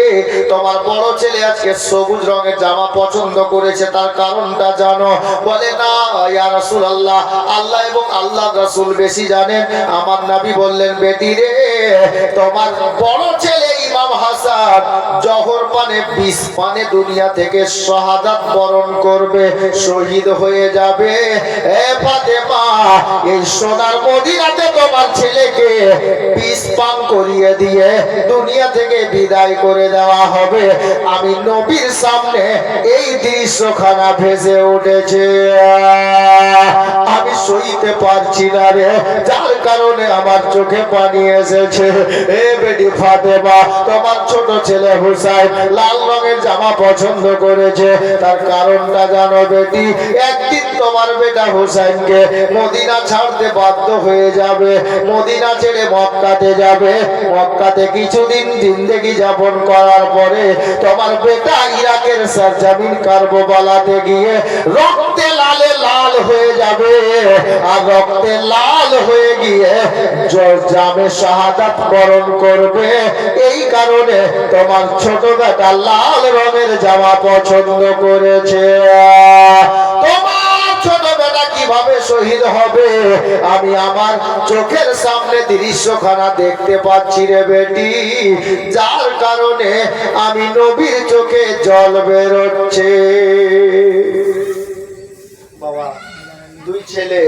তোমার বড় ছেলে আজকে সবুজ রঙের জামা পছন্দ করেছে, তার কারণটা জানো? বলে না ইয়া রাসূলুল্লাহ, আল্লাহ এবং আল্লাহর রাসূল বেশি জানেন। আমার নবী বললেন, বেটি রে তোমার বড় ছেলে ইমাম ইমাম হাসান জহর পানে 20 পানে দুনিয়া থেকে শাহাদাত বরণ করবে, শহীদ হয়ে যাবে। এ ফাতেমা, এই সোনার মদিনাতে তোমার ছেলেকে 20 পান করিয়ে দিয়ে দুনিয়া থেকে বিদায় করে দেওয়া হবে। আমি নবীর সামনে এই দৃশ্যখানা ভেসে উঠেছে, আমি সইতে পারছি না রে, যার কারণে আমার চোখে পানি এসেছে। এ বেটি ফাতেমা, তোমার ছোট ছেলে হুসাইন লাল রঙের জামা পছন্দ করেছে, তার কারণটা জানো বেটি? একদিন তোমার বেটা হুসাইনকে মদিনা ছাড়তে বাধ্য হয়ে যাবে, মদিনা ছেড়ে মক্কাতে যাবে। মক্কাতে কিছুদিন জিন্দেগি যাপন করার পরে তোমার বেটা ইরাকের সরজমিন কারবালাতে গিয়ে রক্তে লালে লাল হয়ে যাবে, আর রক্তে লাল হয়ে গিয়ে জামে শাহাদাত বরণ করবে। এই কারণে তোমার ছোট বেটা লাল রঙের জামা পছন্দ করেছে। তোমার ছোট বেটা কিভাবে শহীদ হবে আমি আমার চোখের সামনে দৃশ্যখানা দেখতে পাচ্ছি রে বেটি, যার কারণে আমি নবীর চোখে জল বেরোচ্ছে। বাবা, দুই ছেলে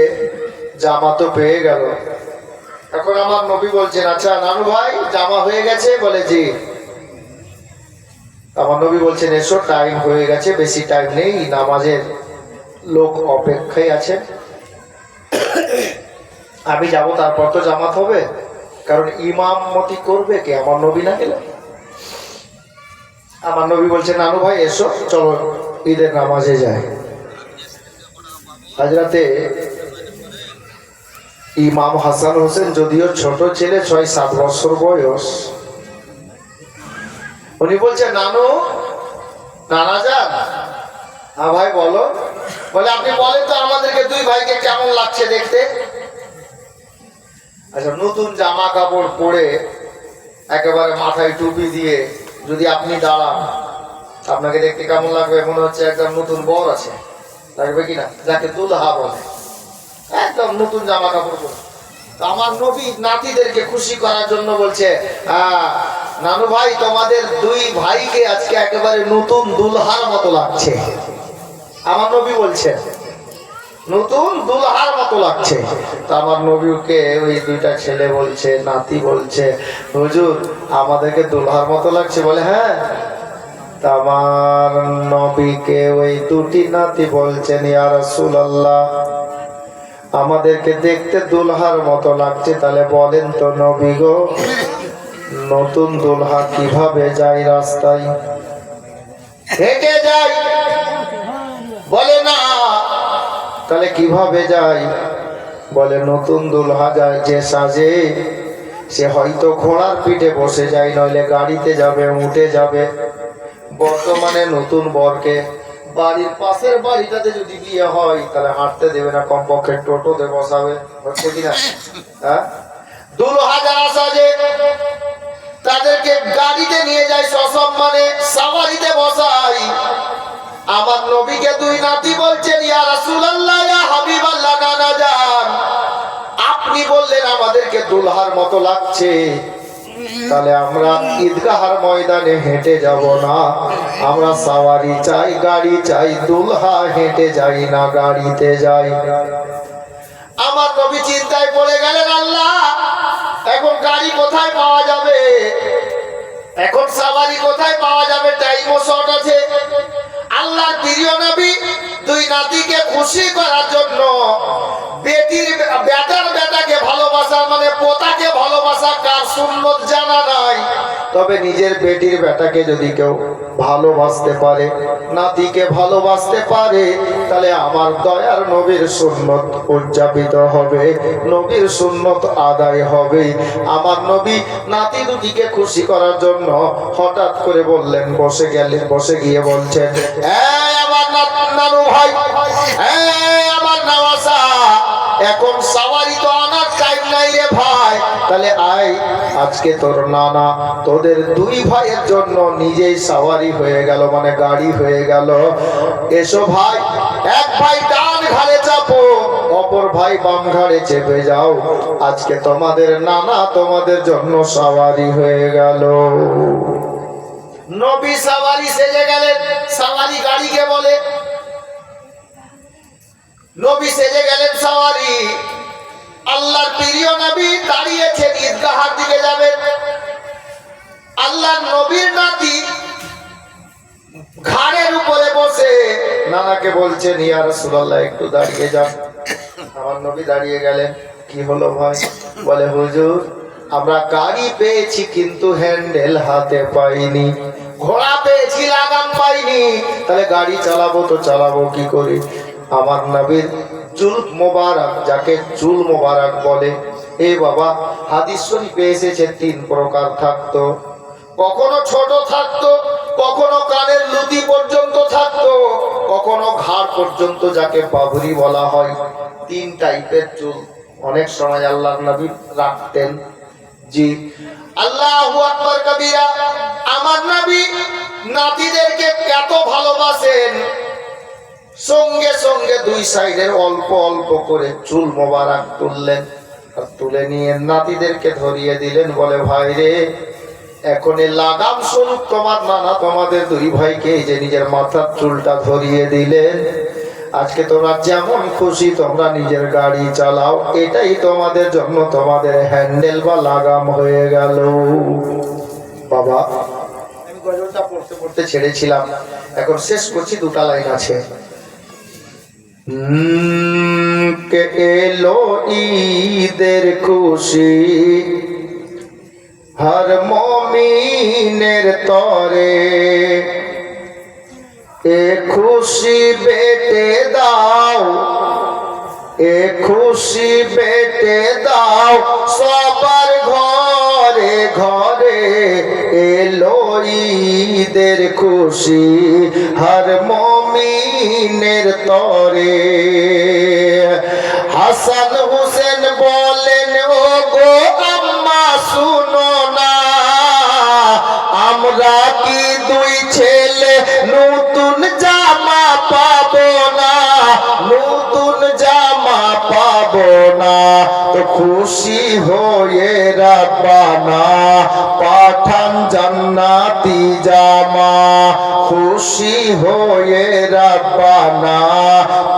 জামা তো পেয়ে গেল, এখন আমার নবী বলছেন, আচ্ছা নানু ভাই জামা হয়ে গেছে? বলে জি। আমার নবী বলছেন, এসো, টাইম হয়ে গেছে, বেশি টাইম নেই, নামাজের লোক অপেক্ষায় আছে, আমি যাব, তারপর তো জামাত হবে, কারণ ইমামতি করবে কে? আমার নবী না গেলে। আমার নবী বলছেন, নানু ভাই এসো, চলো ঈদের নামাজে যাই। হাজরাতে ইমাম হাসান হোসেন যদিও ছোট ছেলে, 6-7 বছর বয়স, উনি বলছেন, নানু, নানা যান। হ্যাঁ ভাই বলো। বলে, আপনি বলেন তো আমাদেরকে দুই ভাইকে কেমন লাগছে দেখতে? আচ্ছা, নতুন জামা কাপড় পরে একেবারে মাথায় টুপি দিয়ে যদি আপনি দাঁড়ান, আপনাকে দেখতে কেমন লাগবে? মনে হচ্ছে একদম নতুন বর আছে, লাগবে কিনা? যাকে দুলহা বলে, একদম নতুন জামা কাপড় পরে। আমার নবী নাতিদেরকে খুশি করার জন্য বলছে, নানু ভাই তোমাদের দুই ভাইকে আজকে একেবারে নতুন দুলহার মতো লাগছে। আমার নবী বলছে নতুন দুলহার মতো লাগছে। তো আমার নবীকে ওই দুইটা ছেলে বলছে, নাতি বলছে, হুজুর আমাদেরকে দুলহার মতো লাগছে? বলে হ্যাঁ। তা আমার নবীকে ওই দুটি নাতি বলছেন, ইয়া রাসূলুল্লাহ আমাদেরকে দেখতে দুলহার মতো লাগছে, তাহলে বলেন তো নবী গো, নতুন দুলহা কিভাবে যায়? রাস্তায় হেঁটে যায়? বলে না। তাহলে কিভাবে যায়? বলে নতুন দুলহা যায় যে সাজে, সে হয়তো ঘোড়ার পিঠে বসে যায়, নইলে গাড়িতে যাবে, উঠে যাবে। বর্তমানে নতুন বরকে বাড়ির পাশের বাড়িটাতে যদি বিয়ে হয় তাহলে হাঁটতে দেবে না, কমপক্ষে টোটোতে বসাবে, হচ্ছে কিনা? হ্যাঁ, দুলহা যারা সাজে তাদেরকে গাড়িতে নিয়ে যায়, সসম্মানে সাওয়ারিতে বসাই। আমার নবীকে দুই নাতি বলছেন, ইয়া রাসূলুল্লাহ, ইয়া হাবিবাল্লাহ, নানা যান আপনি বললেন আমাদেরকে দুলহার মতো লাগছে, তাহলে আমরা ঈদগাহার ময়দানে হেঁটে যাব না, আমরা সাওয়ারি চাই, গাড়ি চাই, দুলহা হেঁটে যাই না, গাড়িতে যাই। আমার নবী চিন্তায় পড়ে গেলেন, আল্লাহ এখন গাড়ি কোথায় পাওয়া যাবে, এখন সাওয়ারি কোথায় পাওয়া যাবে, টাইমও শর্ট আছে। আল্লাহর প্রিয় নবী দুই নাতিকে খুশি করার জন্য বেটার বেটাকে ভালোবাসা, মানে পোতাকে ভালোবাসা কার সুন্নত জানা নাই, তবে নিজের বেটির বেটাকে যদি কেউ ভালোবাসতে পারে, নাতিকে ভালোবাসতে পারে, তাহলে আমার দয়ার নবীর সুন্নত উদযাপিত হবে, নবীর সুন্নত আদায় হবে। আমার নবী নাতি দুটিকে খুশি করার জন্য হঠাৎ করে বললেন, বসে গিয়ে বলছেন, আমার নানু ভাই, আমার নওয়াসা, এখন সাওয়ারি তো আনার টাইম নাই রে ভাই, তাহলে আয় আজকে তোর নানা তোদের দুই ভাইয়ের জন্য নিজেই সাওয়ারি হয়ে গেল, মানে গাড়ি হয়ে গেল। এসো ভাই, এক ভাই ডান ঘাড়ে চাপো, অপর ভাই বাম ঘাড়ে চেপে যাও, আজকে তোমাদের নানা তোমাদের জন্য সাওয়ারি হয়ে গেল। নবী সাওয়ারি সেজে গেলেন। সাওয়ারি গাড়িকে বলে। নবী সেজে গেলেন সাওয়ারি। আল্লাহর প্রিয় নবী দাঁড়িয়েছেন, ঈদগাহের দিকে যাবেন। আল্লাহর নবীর নাতি ঘাড়ের উপরে বসে নানাকে বলছেন, ইয়া রাসূলুল্লাহ একটু দাঁড়িয়ে যান। আমার নবী দাঁড়িয়ে গেলেন। কি হলো ভাই? বলে, হুজুর আমরা গাড়ি পেয়েছি কিন্তু হ্যান্ডেল হাতে পাইনি, ঘোড়া পেয়েছি লাগাম পাইনি, তাহলে গাড়ি চালাবো তো চালাবো কি করে? আমার নবীর চুল মোবারক, যাকে চুল মোবারক বলে, এ বাবা হাদিস শরীফে এসেছে 3 প্রকার থাকতো। কখনো ছোট থাকতো, কখনো কানের লুটি পর্যন্ত থাকতো, কখনো ঘাড় পর্যন্ত, যাকে পাগড়ি বলা হয়। 3 টাইপের চুল অনেক সময় আল্লাহর নবী রাখতেন। জি, আল্লাহু আকবার কবিরা। আমার নবী নাতিদেরকে এত ভালোবাসেন, সঙ্গে সঙ্গে 2 সাইডে অল্প অল্প করে চুল মোবারক তুললেন, আর তুলে নিয়ে নাতিদেরকে ধরিয়ে দিলেন। বলে, ভাই রে, এখন এই লাগাম স্বরূপ তোমার নানা তোমাদের 2 ভাইকে এই যে নিজের মাথার চুলটা ধরিয়ে দিলেন। আজকে তোমরা যেমন খুশি তোমরা নিজের গাড়ি চালাও, এটাই তোমাদের জন্য তোমাদের হ্যান্ডেল বা লাগাম হয়ে গেল। বাবা আমি গজলটা পড়তে পড়তে ছেড়েছিলাম, এখন শেষ করছি। 2টা লাইন আছে। কে এলো ঈদের খুশি হর মুমিনের তরে, এ খুশি বেটে দাও, এ খুশি বেটে দাও সবার ঘরে ঘরে, এলো ঈদের খুশি হর মুমিনের তরে। হাসান হোসেন বলেন, ও গো আম্মা শুনো না, আমরা কি 2 ছেলে নতুন জামা পাবো না, নতুন জামা পাবো না, তো খুশি হয়ে রাব্বানা পাঠান জান্নাতি জামা, খুশি হয়ে রাব্বানা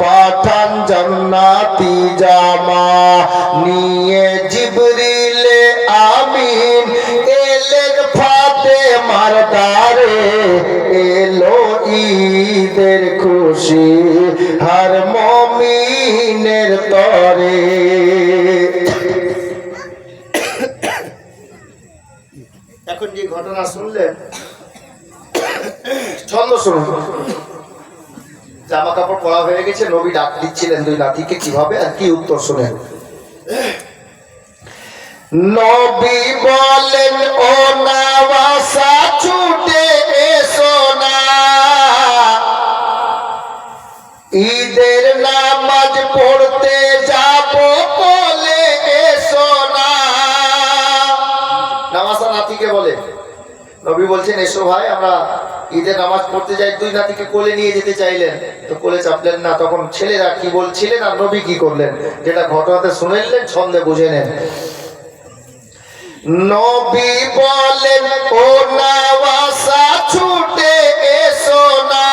পাঠান জান্নাতি জামা। নিয়ে জিবরিলে আমিন এলেন ফাতেমার দারে, এলো ঈদের খুশি হর মুমিনের তরে। এখন যে ঘটনা শুনলেন, ছন্দ শুনুন। জামা কাপড় পরা হয়ে গেছে, নবী ডাক দিচ্ছিলেন 2 নাতিকে, কিভাবে আর কি উত্তর শুনেন। নবী বলেন, ও নাওয়াসা ছুটে এসো না, ঈদের নামাজ পড়তে যাব বলে এসো না। নাওয়াসা নাতিকে বলে, নবী বলছেন, এসো ভাই আমরা ঈদের নামাজ পড়তে যাই। 2 নাতিকে কোলে নিয়ে যেতে চাইলেন, তো কোলে চাপলেন না। তখন ছেলেরা কি বলছিলেন আর নবী কি করলেন, যেটা ঘটনাতে শুনেলেন, ছন্দে বুঝে নেন। নবী বলেন, ও নাওয়াসা ছুটে এসো না,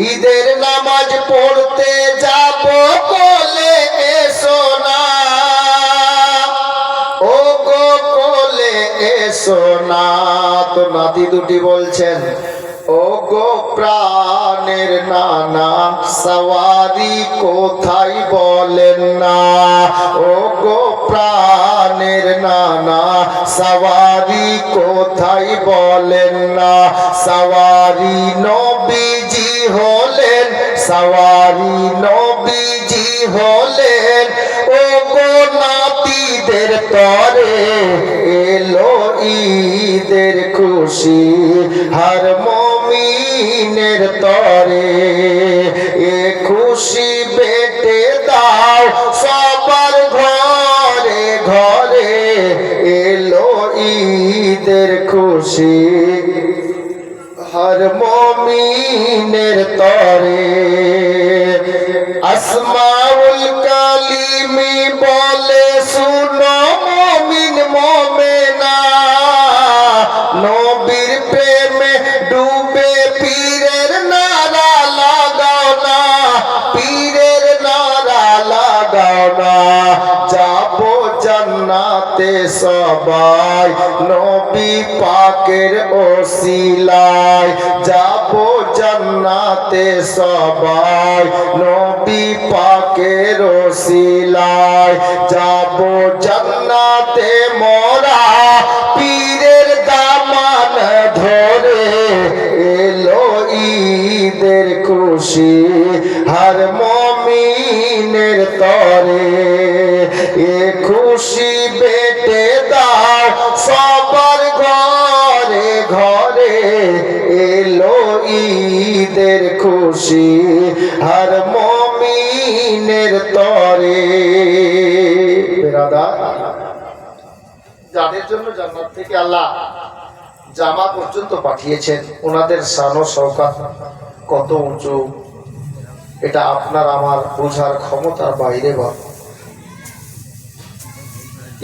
ঈদের নামাজ পড়তে যাব কোলে এসো না, ও গো কোলে এসো না। তো নাতি 2টি বলছেন, ও গো প্রাণের নানা সওয়ারি কোথায় বলেন না, ও গো প্রাণের নানা সওয়ারি কোথায় বলেন না। সওয়ারি নবীজি হলেন, সওয়ারি নবীজি হলেন, ও গো নাতিদের তরে, এলো ঈদের খুশি হর মুমিনের তরে, এ খুশি বেটে দাও সবার ঘরে ঘরে, এলো ঈদের খুশি হর মুমিনের তরে। আসমাউল কালিমি বলে, শুনো মুমিন মুমিনা, সবাই নবী পাকের ওসিলায় যাব জান্নাতে সবাই নবী পাকের ওসিলায় যাব জান্নাতে মোরা পীরের দামান ধরে এলো ঈদের খুশি হর মুমিনের তরে এ খুশি বেটে দাও সবার ঘরে ঘরে এলো ঈদের খুশি হর মুমিনের তরে। বেরাদার, যাদের জন্য জান্নাত থেকে আল্লাহ জামা পর্যন্ত পাঠিয়েছেন ওনাদের শান ও শওকত কত উঁচু, এটা আপনার আমার বোঝার ক্ষমতার বাইরে।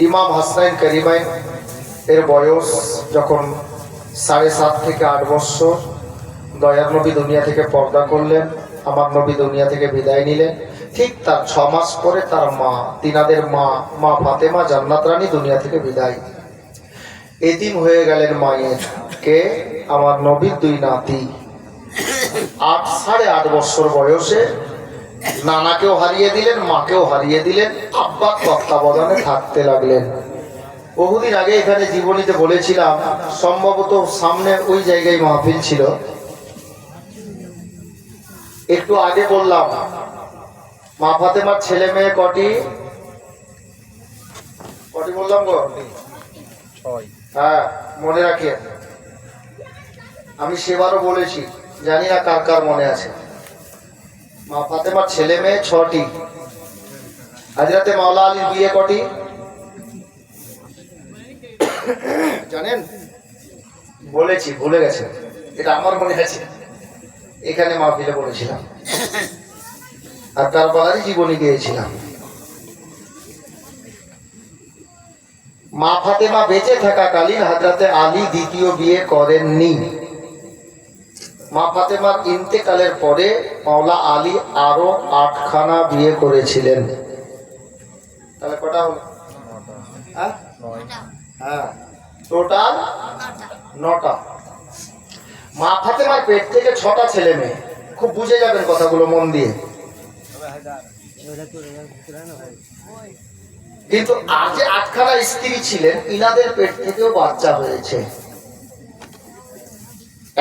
ইমাম হাসনাইন কারিমাইন এর বয়স যখন 7.5 থেকে 8 বছর, দয়ার নবী দুনিয়া থেকে পর্দা করলেন, আমার নবী দুনিয়া থেকে বিদায় নিলেন। ঠিক তার 6 মাস পরে তার মা, তিনাদের মা ফাতেমা জান্নাত রানী দুনিয়া থেকে বিদায়। এতিম হয়ে গেলেন মায়ের কে, আমার নবীর 2 নাতি। 8.5 বছর বয়সে নানাকেও হারিয়ে দিলেন, মাকেও হারিয়ে দিলেন, আব্বার তত্ত্বাবধানে থাকতে লাগলেন। বহুদিন আগে এখানে জীবনীতে বলেছিলাম, সম্ভবত সামনে ওই জায়গায় মাহফিল ছিল, একটু আগে বললাম মা ফাতেমার ছেলে মেয়ে কটি বললাম গো? 6। হ্যাঁ, মনে রাখিয়ে, আমি সেবারও বলেছি, জানি না কার কার মনে আছে। মা ফাতেমার ছেলে মেয়ে 6টি। হযরতে মাওলা আলীর বিয়ে কটি জানেন? বলেছি, ভুলে গেছেন, এটা আমার মনে আছে, এখানে মাহফিলে বলেছিলাম আর কারবালারই জীবনী গিয়েছিলাম। মা ফাতেমা বেঁচে থাকাকালীন হযরতে আলী দ্বিতীয় বিয়ে করেননি। মা ফাতেমার ইন্তেকালের পরে মাওলা আলী আরো 8খানা বিয়ে করেছিলেন। তাহলে কটা হলো? হ্যাঁ, টোটাল 9টা। মা ফাতেমার পেট থেকে 6টা ছেলে মেয়ে। খুব বুঝে যাবেন কথাগুলো মন দিয়ে। কিন্তু আর যে 8খানা স্ত্রী ছিলেন, ইনাদের পেট থেকেও বাচ্চা হয়েছে।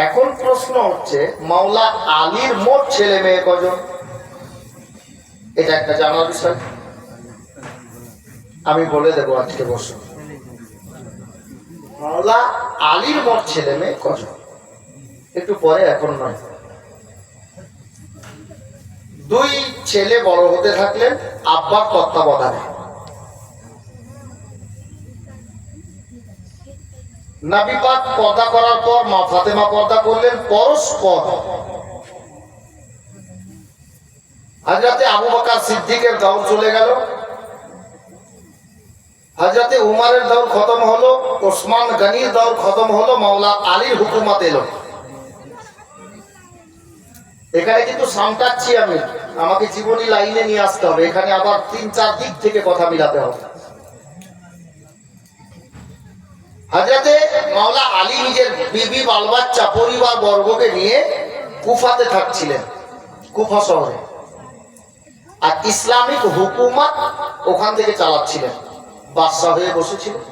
এখন প্রশ্ন হচ্ছে, মাওলা আলীর মোট ছেলে মেয়ে কজন? এটা একটা জানার বিষয়, আমি বলে দেবো আজকে বসে। মাওলা আলীর মোট ছেলে মেয়ে কজন? একটু পরে, এখন নয়। 2 ছেলে বড় হতে থাকলেন আব্বার তত্ত্বাবধানে। নবী পাক পর্দা করার পর মা ফাতেমা পর্দা করলেন পরস্পর। হযরতে আবু বকর সিদ্দিকের দৌর চলে গেল, হযরতে উমরের দৌর খতম হলো, ওসমান গনির দৌর খতম হলো, মাওলা আলীর হুকুমত এলো। এখানে কিন্তু সামটাচ্ছি আমি, আমাকে জীবনী লাইনে নিয়ে আসতে হবে। এখানে আবার 3-4 দিক থেকে কথা মিলাতে হবে। হযরতে মাওলা আলী নিজের বিবি, বাল বাচ্চা, পরিবার বর্গকে নিয়ে কুফাতে থাকছিলেন, কুফা শহরে। আর ইসলামিক হুকুমত ওখান থেকে চালাচ্ছিলেন, বাদশা হয়ে বসেছিলেন।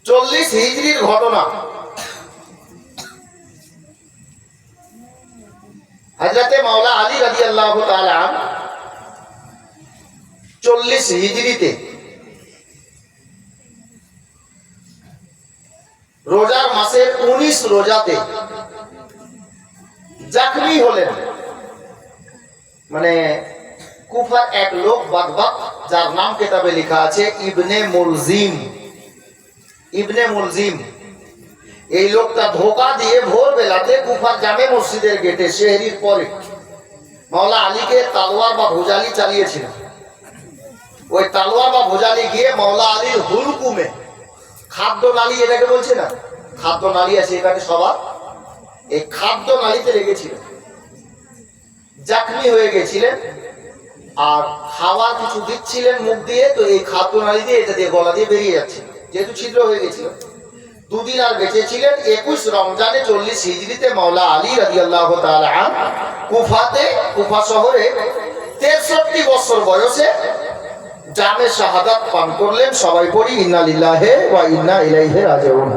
40 হিজরির ঘটনা। হযরতে মাওলা আলী রাদিয়াল্লাহু তাআলা 40 হিজরিতে রোজার মাসের 19 রোজাতে জখমি হলেন। মানে কুফার এক লোক বাদবাক, যার নাম কিতাবে লেখা আছে ইবনে মুলজিম। ইবনে মুলজিম এই লোকটা ধোকা দিয়ে ভোর বেলাতে কুফার জামে মসজিদের গেটে সেহরির পরে মাওলা আলীকে তালোয়ার বা ভুজালি চালিয়েছিল। ওই তালোয়ার বা ভুজালি গিয়ে মাওলা আলীর হুলকুমে, খাদ্য নালী এটাকে বলছে না, খাদ্য নালী আছে এখানে সবার, এই খাদ্য নালীতে লেগেছিল, জখমি হয়ে গেছিলেন। আর খাওয়া কিছু দিচ্ছিলেন মুখ দিয়ে, তো এই খাদ্য নালী দিয়ে এটা দিয়ে গলা দিয়ে বেরিয়ে যাচ্ছে, যেহেতু ছিদ্র হয়ে গেছিল। দুদিন আর বেঁচে ছিলেন। 21 রমজানে 40 হিজরিতে মাওলা আলী রাদিয়াল্লাহু তাআলা কুফাতে, কুফা শহরে 63 বছর বয়সে জামে শাহাদাত পান করলেন। সবাই পড়ি ইন্না লিল্লাহি ওয়া ইন্না ইলাইহি রাজিউন।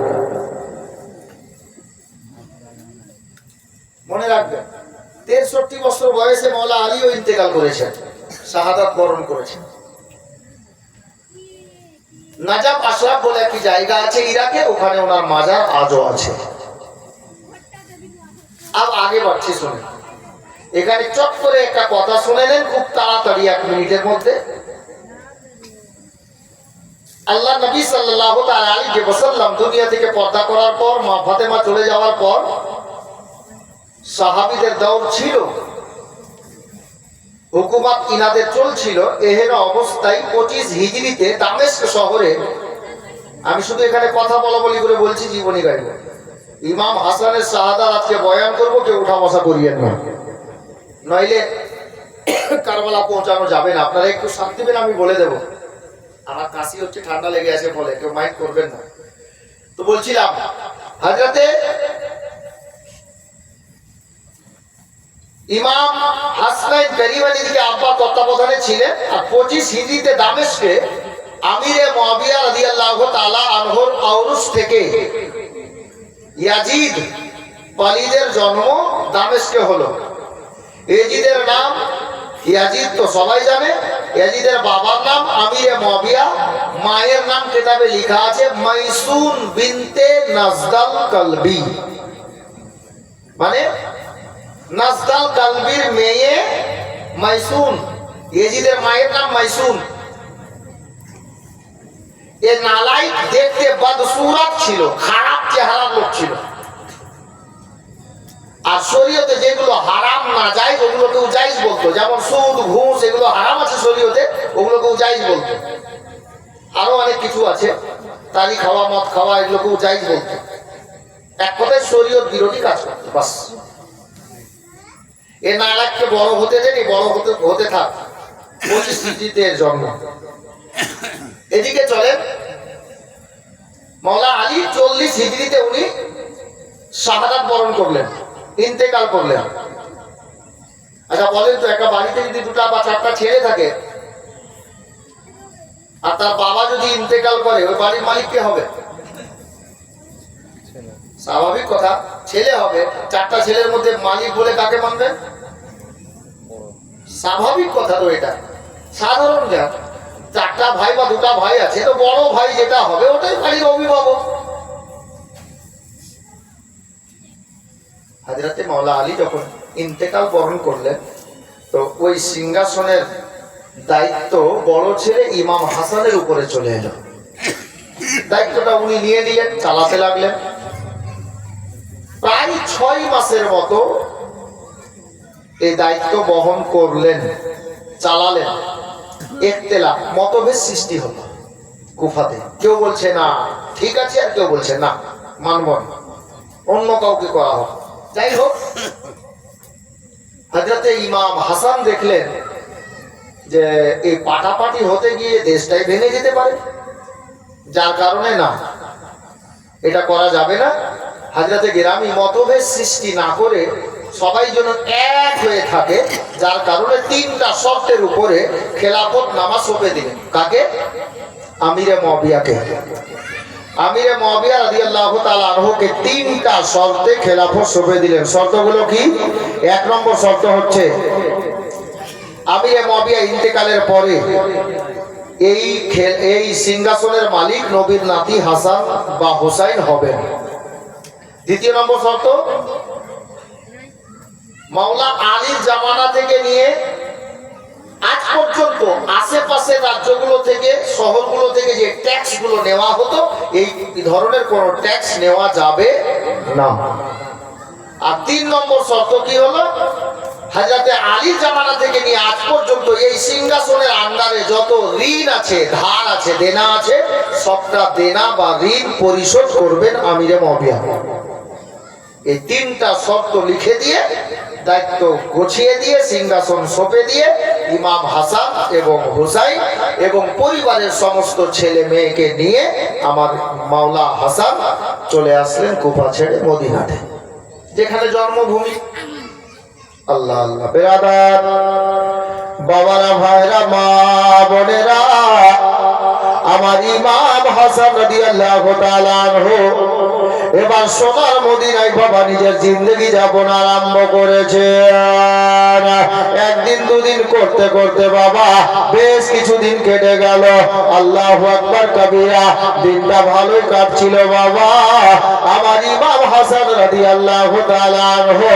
মনে রাখবেন, 63 বছর বয়সে মাওলা আলীও ইন্তেকাল করেছেন, শাহাদাত বরণ করেছেন। নাজাফ আশরাফ বলে একটি জায়গা আছে ইরাকে, ওখানে ওনার মাজার আজও আছে। আগে বাড়ছি শুনে, এখানে চট করে একটা কথা শুনে নেন খুব তাড়াতাড়ি, 1 মিনিটের মধ্যে। আল্লাহ নবী সাল্লাল্লাহু তাআলা আলাইহি ওয়াসাল্লাম দুনিয়া থেকে পর্দা করার পর, মা ফাতেমা চলে যাওয়ার পর, সাহাবীদের দৌর ছিল, হুকুমত ইনাদের চলছিল। এহেন অবস্থায় 25 হিজরিতে দামেস্ক শহরে, আমি শুধু এখানে কথা বলি করে বলছি, জীবনী গাইব, ইমাম হাসানের শাহাদাত আজকে বয়ান করবো, কেউ উঠা বসা করিয়েন না, নইলে কারবালা পৌঁছানো যাবে না। আপনারা একটু সাথ দিবেন, আমি বলে দেব। আমার কাশি হচ্ছে, ঠান্ডা লেগে আছে বলে, কেউ মাইন্ড করবেন না। তো বলছিলাম, হযরতে ইমাম হাসনাইন কারিমানিকে আব্বা তত্ত্বাবধানে ছিলেন। আর 25 হিজরিতে দামেস্কে আমিরে মুয়াবিয়া রাদিয়াল্লাহু তাআলা আনহুর আউরুস থেকে ইয়াজিদ ওয়ালিদের জন্ম দামেস্কে হলো। ইয়াজিদের নাম ইয়াজিদ তো সবাই জানে। ইয়াজিদের বাবার নাম আমিরে মুয়াবিয়া, মায়ের নাম কিতাবে লেখা আছে মাইসুন বিনতে নাজদাল কালবি, মানে নাজদাল কালবির মেয়ে মাইসুন। ইয়াজিদের মায়ের নাম মাইসুন। এ নালাইক, দেখতে বদসুরত ছিল, খারাপ চেহারার লোক ছিল। আর শরীয়তে যেগুলো হারাম না জায়েজ, ওগুলোকেও জায়েজ বলতো। যেমন সুদ, ঘুষ, এগুলো হারাম আছে শরীয়তে, ওগুলোকেও জায়েজ বলতো। আরো অনেক কিছু আছে, তারি খাওয়া, মদ খাওয়া, এগুলোকেও জায়েজ বলতো। এক কথায় শরীয়ত বিরোধী কাজ করতো, বাস। এ নালাককে বড় হতে দেনি, বড় হতে থাক। 25 হিজরিতে এর জন্ম। এদিকে চলেন, মাওলা আলী 40 হিজরিতে উনি শাহাদাত বরণ করলেন, ইন্তেকাল করলেন। আচ্ছা বলেন তো, একটা বাড়িতে যদি 2টা বা 4টা ছেলে থাকে, আর তার বাবা যদি ইন্তেকাল করে, ওই বাড়ির মালিক কে হবে? স্বাভাবিক কথা, ছেলে হবে। 4টা ছেলের মধ্যে মালিক বলে কাকে মানবেন? স্বাভাবিক কথা তো, এটা সাধারণ জ্ঞান। 4টা ভাই বা 2টা ভাই আছে, তো বড় ভাই যেটা হবে ওটাই বাড়ির অভিভাবক। হযরতে মাওলা আলী যখন ইন্তেকাল বরণ করলেন, তো ওই সিংহাসনের দায়িত্ব বড় ছেলে ইমাম হাসানের উপরে চলে এলো। দায়িত্বটা উনি নিয়ে নিলেন, চালাতে লাগলেন। প্রায় 6 মাসের মতো এই দায়িত্ব বহন করলেন, চালালেন। ইখতিলাফ, মতভেদ সৃষ্টি হলো কুফাতে। কেউ বলছে না ঠিক আছে, আর কেউ বলছে না মানব না, অন্য কাউকে করা হোক। যাই হোক, হযরতে ইমাম হাসান দেখলেন যে এই পাটাপাটি হতে গিয়ে দেশটাই ভেঙে যেতে পারে, যার কারণে না, এটা করা যাবে না। হযরতে গেরামি মতভেদ সৃষ্টি না করে সবাই যেন এক হয়ে থাকে, যার কারণে 3টা শর্তের উপরে খেলাফত নামা সঁপে দিলেন। কাকে? আমিরে মুয়াবিয়াকে। আমিরে মুয়াবিয়া রাদিয়াল্লাহু তাআলা আনহুকে 3টা শর্তে খেলাফত সঁপে দিলেন। শর্তগুলো কি? 1 নম্বর শর্ত হচ্ছে, আমিরে মুয়াবিয়া ইন্তেকালের পরে এই সিংহাসনের মালিক নবীর নাতি হাসান বা হুসাইন হবেন। 2 নম্বর শর্ত, মাওলা আলীর জামানা থেকে নিয়ে আজ পর্যন্ত আশেপাশের রাজ্যগুলো থেকে, শহরগুলো থেকে যে ট্যাক্স গুলো নেওয়া হতো, এই ধরনের কোনো ট্যাক্স নেওয়া যাবে না। আর 3 নম্বর শর্ত কি হলো, হযরতে আলীর জামানা থেকে নিয়ে আজ পর্যন্ত এই সিংহাসনের আন্ডারে যত ঋণ আছে, ধার আছে, দেনা আছে, সবটা দেনা বা ঋণ পরিশোধ করবেন আমিরে মুয়াবিয়া। এই 3টা শর্ত লিখে দিয়ে দায়িত্ব গুছিয়ে দিয়ে সিংহাসন সঁপে দিয়ে ইমাম হাসান এবং হুসাইন এবং পরিবারের সমস্ত ছেলে মেয়েকে নিয়ে আমার মাওলা হাসান চলে আসলেন কুফা ছেড়ে মদিনাতে, যেখানে জন্মভূমি। আল্লাহ আল্লাহ বেরাদার, বাবারা, ভাইরা, মা বোনেরা, আমার ইমাম হাসান রাদিয়াল্লাহু তাআলা আনহু এবার সোনার মদিনায় বাবা নিজের জিন্দগি যাপন আরম্ভ করেছে। একদিন দুদিন করতে করতে বাবা বেশ কিছুদিন কেটে গেল। আল্লাহু আকবার কবিরা, দিনটা ভালোই কাটছিল বাবা। আমার ইমাম হাসান রাদিয়াল্লাহু তাআলা আনহু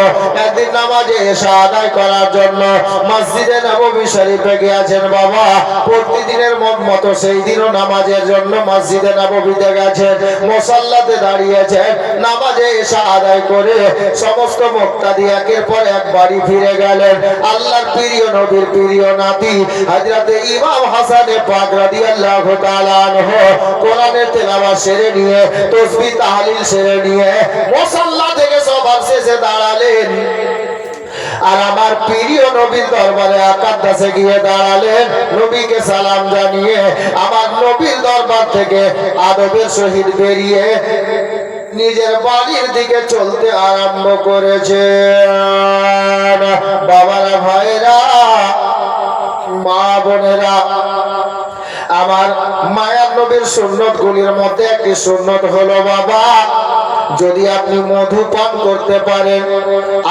একদিন নামাজে এশা আদায় করার জন্য মসজিদে নববী শরীফে গিয়েছেন বাবা। প্রতিদিনের মতো সেই দিনও নামাজের জন্য মসজিদে নববীতে গেছেন, মুসাল্লাতে দাঁড়িয়েছেন। নামাজে এশা আদায় করে সমস্ত মুক্তাদি একের পর এক বাড়ি ফিরে গেলেন। আল্লাহর প্রিয় নবীর প্রিয় নাতি হযরত ইমাম হাসান পাক রাদিয়াল্লাহু তাআলা আনহু কোরআনের তেলাওয়াত সেরে নিয়ে তাসবিহ তাহলিল সেরে নিয়ে মুসাল্লা থেকে সবার শেষে দাঁড়ালেন। আর আমার প্রিয় নবীর দরবারে আকাদ্দাসে গিয়ে দাঁড়ালেন। নবীকে সালাম জানিয়ে আমার নবীর দরবার থেকে আদবের সহিত বেরিয়ে নিজের বাড়ির দিকে চলতে আরম্ভ করেছে। বাবারা, ভাইরা, মা বোনেরা, আমার মায়ার নবীর সুন্নত গুলির মধ্যে একটি সুন্নত হলো বাবা, যদি আপনি মধু পান করতে পারেন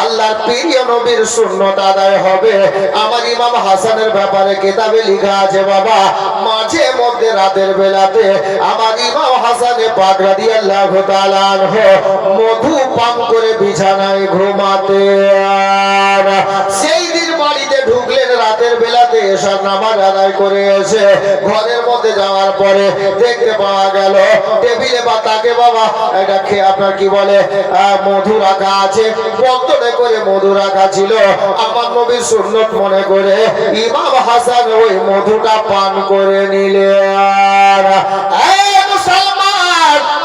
আল্লাহর প্রিয় নবীর সুন্নত আদায় হবে। আমার ইমাম হাসানের ব্যাপারে কিতাবে লেখা আছে বাবা, মাঝে মধ্যে রাতের বেলাতে আমার ইমাম হাসানে পাক রাদিয়াল্লাহু তাআলা আনহু মধু পান করে বিছানায় ঘুমাতেন। সেই দিন বাড়িতে ঢুকলেন রাতের বেলাতে, এশার নামাজ আদায় করে এসে ঘরের মধ্যে যাওয়ার পরে দেখতে পাওয়া গেল টেবিলে বা তাকে বাবা এটা খেয়ে আপনার কি বলে মধু রাখা আছে, বর্তনে করে মধু রাখা ছিল। আমার নবীর সুন্নত মনে করে ইমাম হাসান ওই মধুটা পান করে নিলেন।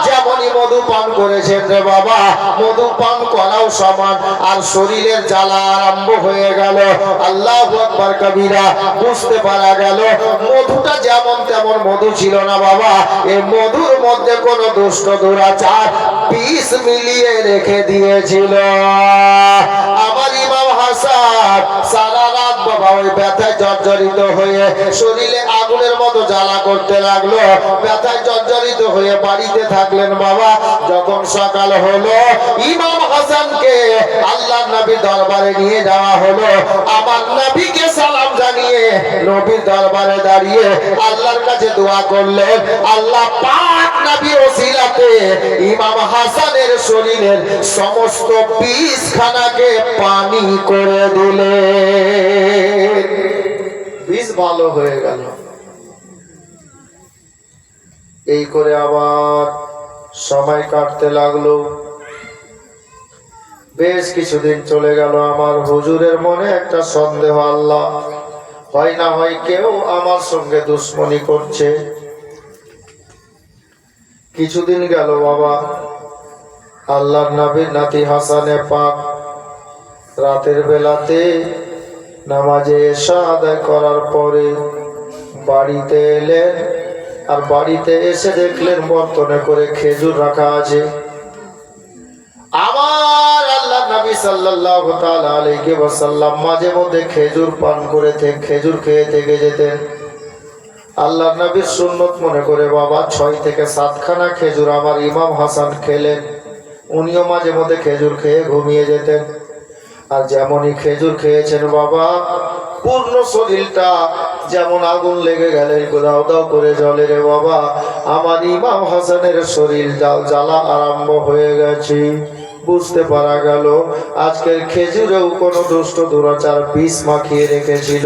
যেমনই মধু পান করেছেন রে বাবা, মধু পান করাও সমান আর শরীরের জ্বালা আরম্ভ হয়ে গেল। আল্লাহু আকবার কবিরা, বুঝতে পারা গেল মধুটা যেমন তেমন মধু ছিল না বাবা, এই মধুর মধ্যে কোন দুষ্ট দুরাচার বিষ মিলিয়ে রেখে দিয়েছিল। আমার ইমাম হাসান সারা রাত বাবা ওই ব্যথায় জর্জরিত হয়ে শরীরে আগুনের মতো জ্বালা করতে লাগলো। ব্যথায় জর্জরিত হয়ে বাড়িতে থাকলেন বাবা। যখন সকাল হলো ইমাম হাসানকে আল্লাহর নবীর দরবারে নিয়ে যাওয়া হলো। আমার নবীকে সালাম জানিয়ে নবীর দরবারে দাঁড়িয়ে আল্লাহর কাছে দোয়া করলেন, আল্লাহ পাক নবীর ওসিলাতে ইমাম হাসানের শরীরের সমস্ত বিষখানাকে পানি করে দিলেন। বিষ ভালো হয়ে গেল। এই করে আবার সময় কাটতে লাগলো। বেশ কিছুদিন চলে গেল। আমার হুজুরের মনে একটা সন্দেহ, আল্লাহ হয় না হয় কেউ আমার সঙ্গে দুশ্মনী করছে। কিছুদিন গেল বাবা, আল্লাহর নবীর নাতি হাসানে পাক রাতের বেলাতে নামাজে এশা আদায় করার পরে বাড়িতে এলেন। আর বাড়িতে এসে দেখলেন বর্তনে করে খেজুর রাখা আছে। আমার আল্লাহর নবী সাল্লাল্লাহু তাআলা আলাইহি ওয়াসাল্লাম মাঝে মধ্যে খেজুর পান করে খেজুর খেয়ে থেকে যেতেন। আল্লাহর নবীর সুন্নত মনে করে বাবা 6 থেকে 7 খানা খেজুর আমার ইমাম হাসান খেলেন। উনিও মাঝে মধ্যে খেজুর খেয়ে ঘুমিয়ে যেতেন। আর যেমনই খেজুর খেয়েছেন বাবা, পূর্ণ শরীরটা যেমন আগুন লেগে গেলে দাও দাও করে জ্বলে রে বাবা। আমার ইমাম হাসানের শরীর জ্বালা আরম্ভ হয়ে গেছে। বুঝতে পারা গেল আজকের খেজুরেও কোনো দুষ্ট দুরাচার বিষ মাখিয়ে রেখেছিল।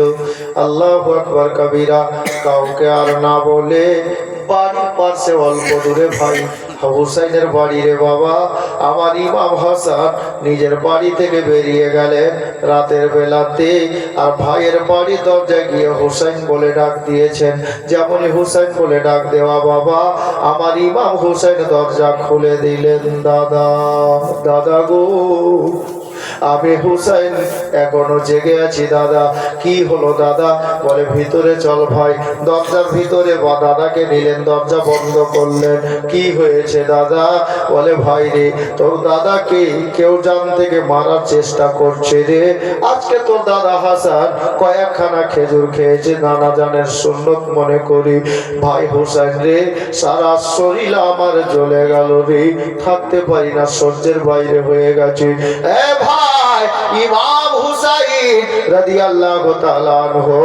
আল্লাহু আকবার কবিরা, কাউকে আর না বলে বাড়ির পাশে অল্প দূরে ভাই হুসাইনের বাড়ি রে বাবা, আমার ইমাম হাসান নিজের বাড়ি থেকে বেরিয়ে গেলেন রাতের বেলাতে। আর ভাইয়ের বাড়ি দরজায় গিয়ে হুসাইন বলে ডাক দিয়েছেন। যেমনই হুসাইন বলে ডাক দেওয়া বাবা, আমার ইমাম হুসাইন দরজা খুলে দিলেন। দাদা, দাদা গো, আমি হুসাইন এখনো জেগে আছি দাদা। কি হলো দাদা? বলে ভিতরে চল ভাই। দরজার ভিতরে বা দাদাকে নিলেন, দরজা বন্ধ করলেন। কি হয়েছে দাদা? বলে ভাই রে, তোর দাদাকে কেউ জান থেকে মারার চেষ্টা করছে রে। আজকে তোর দাদা হাসান কয়েকখানা খেজুর খেয়েছে নানা জানের সুন্নত মনে করি। ভাই হুসাইন রে, সারা শরীর আমার জ্বলে গেল রে, থাকতে পারি না, সহ্যের বাইরে হয়ে গেছে। এ ভাই, ইমাম হুসাইন রাদিয়াল্লাহু তাআলা আনহু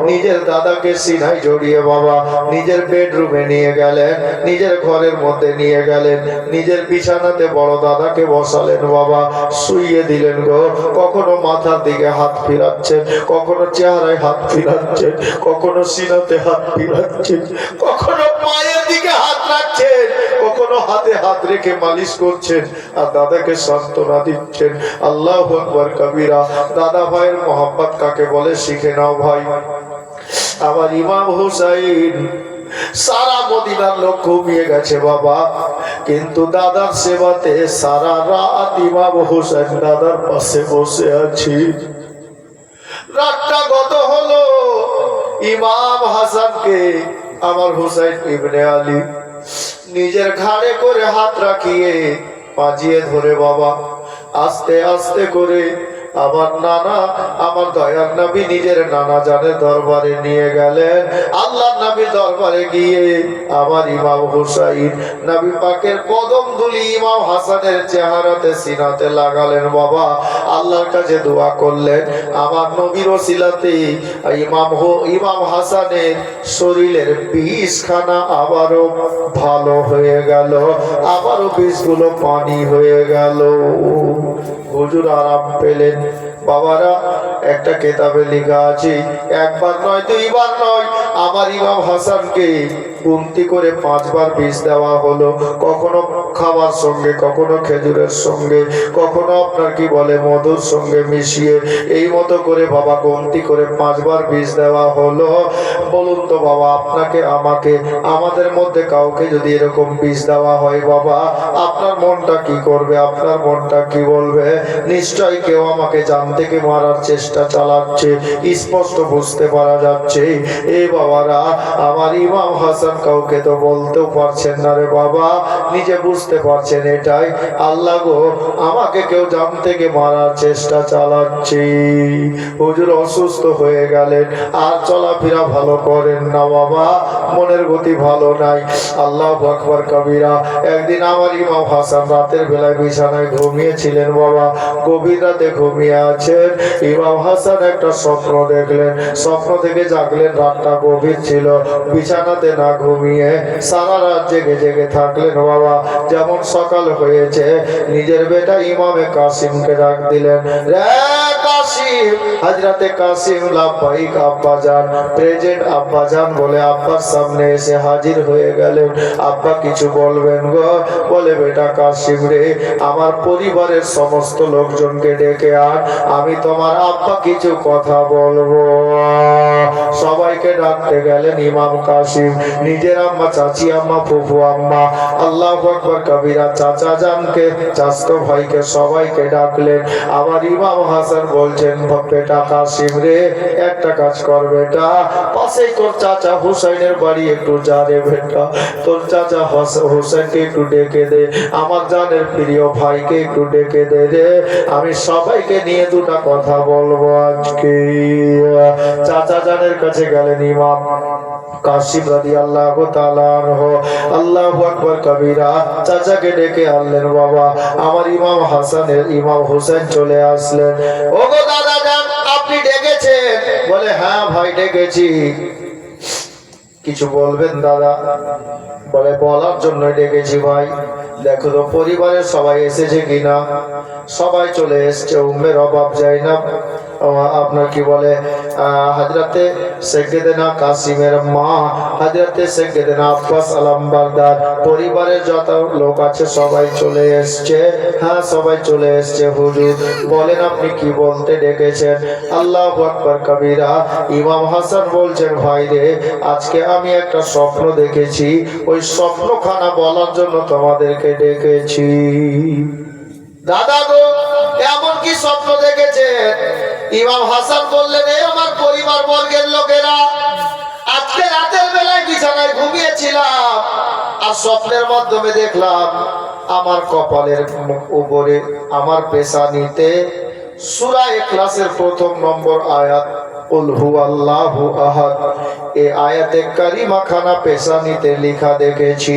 নিজের দাদাকে সিনায় জড়িয়ে বাবা নিজের বেডরুমে নিয়ে গেলেন, নিজের ঘরের মধ্যে নিয়ে গেলেন, নিজের বিছানাতে বড় দাদাকে বসালেন বাবা, শুইয়ে দিলেন গো। কখনো মাথার দিকে হাত ফিরাচ্ছেন, কখনো চেহারায় হাত ফিরাচ্ছেন, কখনো সিনাতে হাত ফিরাচ্ছেন, কখনো পায়ের দিকে হাত রাখছেন, কখনো হাতে হাত রেখে মালিশ করছেন আর দাদাকে সান্ত্বনা দিচ্ছেন। আল্লাহু আকবার কবিরা। দাদা ভাইয়ের মোহাব্বত কাকে বলে শিখে নাও ভাই। আমার ইমাম হুসাইন, সারা মদিনার লোক ঘুমিয়ে গেছে বাবা, কিন্তু দাদার সেবাতে সারা রাত ইমাম হুসাইন দাদার পাশে বসে আছি। রাতটা গত হলো, ইমাম হাসানকে আমার হুসাইন ইবনে আলী নিজের ঘাড়ে করে হাত রাখিয়ে পাজিয়ে ধরে বাবা আস্তে আস্তে করে আমার নানা, আমার দয়ার নবী নিজের নানা জানের দরবারে নিয়ে গেলেন। আল্লাহর নবীর দরবারে গিয়ে আমার ইমাম হুসাইন নবী পাকের কদম ধুলি ইমাম হাসানের চেহারাতে সিনাতে লাগালেন বাবা। আল্লাহর কাছে দোয়া করলেন আমার নবীর ওসিলাতে ইমাম হাসানের শরীরের বিষখানা আবারও ভালো হয়ে গেল, আবারও বিষগুলো পানি হয়ে গেল। হুজুর আরাম পেলেন। বাবারা, একটা কেতাবে লেখা আছে, একবার নয় দুইবার নয়, আমার ইমাম হাসানকে গুনতি করে 5 বার বিষ দেওয়া হলো। কখনো খাবার সঙ্গে, কখনো খেজুরের সঙ্গে, কখনো আপনার কি বলে মধুর সঙ্গে মিশিয়ে, এই মতো করে বাবা গুনতি করে 5 বার বিষ দেওয়া হলো। বলুন তো বাবা, আপনাকে আমাকে, আমাদের মধ্যে কাউকে যদি এরকম বিষ দেওয়া হয় বাবা, আপনার মনটা কি করবে? আপনার মনটা কি বলবে? নিশ্চয় কেউ আমাকে জান থেকে মারার চেষ্টা চালাচ্ছে, স্পষ্ট বুঝতে পারা যাচ্ছে। এ বাবারা, আমার ইমাম হাসান কাউকে তো বলতেও পারছেন না রে বাবা, নিজে বুঝতে পারছেন এটাই আল্লাহ গো, আমাকে কেউ জান থেকে মারার চেষ্টা চালাচ্ছে। হুজুর অসুস্থ হয়ে গেলেন, আর চলাফেরা ভালো করেন না বাবা, মনের গতি ভালো নাই। আল্লাহু আকবার কবিরা। একদিন আমার ইমাম হাসান রাতের বেলায় বিছানায় ঘুমিয়েছিলেন বাবা, গভীর রাতে ঘুমিয়ে আছেন। ইমাম হাসান একটা স্বপ্ন দেখলেন, স্বপ্ন থেকে জাগলেন, রাতটা গভীর ছিল, বিছানাতে না ঘুমিয়ে সারা রাত জেগে জেগে থাকলেন বাবা। যেমন সকাল হয়েছে, নিজের বেটা ইমামে কাসিমকে ডাক দিলেন, রে কাসিম। হযরতে কাসিম লাব্বাইক আব্বাজান, প্রেজেন্ট আব্বাজান বলে আব্বার সামনে এসে হাজির হয়ে গেলেন। আব্বা কিছু বলবেন গো? বলে বেটা কাসিম রে, আমার পরিবারের সমস্ত লোকজনকে ডেকে আন, আমি তোমার আব্বা কিছু কথা বলবো। সবাইকে ডাকতে গেলেন ইমাম কাসিম, নিজের আম্মা, চাচি আম্মা, ফুফু আম্মা, আল্লাহু আকবার কবিরা, চাচা জানকে, চাচতো ভাইকে, সবাইকে ডাকলেন। আমার ইমাম হাসান বলছেন, বেটা কাসিম রে, একটা কাজ কর বেটা, পাশেই তোর চাচা হুসাইনের বাড়ি, একটু যা রে বেটা, তোর চাচা হুসাইনকে একটু ডেকে দে, আমার জানের প্রিয় ভাইকে একটু ডেকে দে রে, আমি সবাইকে নিয়ে দুটা কথা বলবো আজকে। চাচা জানের কাছে গেলেন ইমাম কাসিম রাদিয়াল্লাহু তাআলা আনহু। আল্লাহু আকবার কবিরা। চাচাকে ডেকে আনলেন বাবা। আমার ইমাম হাসানের ইমাম হুসাইন চলে আসলেন। ওগো দাদা জান, আপনি ডেকেছেন? বলে হ্যাঁ ভাই ডেকেছি। কিছু বলবেন দাদা? বলে বলার জন্য ডেকেছি ভাই। দেখো তো পরিবারের সবাই এসেছে কিনা? সবাই চলে এসছে। উম্মের অভাব যায় না। আপনার কি বলে হযরতে সাইয়েদনা কাসিমের মা হযরতে সাইয়েদনা আব্বাস আলমবারদার পরিবারের যত লোক আছে সবাই চলে এসছে। হ্যাঁ সবাই চলে এসছে। হুজুর বলেন আপনি কি বলতে ডেকেছেন? আল্লাহু আকবার কবিরা। ইমাম হাসান বলছেন, ভাই রে, আজকে আমি একটা স্বপ্ন দেখেছি, ওই স্বপ্নখানা বলার জন্য তোমাদেরকে ডেকেছি। দাদা গো এমন কি স্বপ্ন দেখেছেন? ইমাম হাসান বললেন, এই আমার পরিবার বর্গের লোকেরা, আজকে রাতের বেলায় বিছানায় ঘুমিয়েছিলাম আর স্বপ্নের মাধ্যমে দেখলাম আমার কপালের উপরে আমার পেশানিতে সূরা ইখলাসের প্রথম নম্বর আয়াত কুল হুয়াল্লাহু আহাদ, এই আয়াতে কারিমা খানা পেশানিতে লেখা দেখেছি।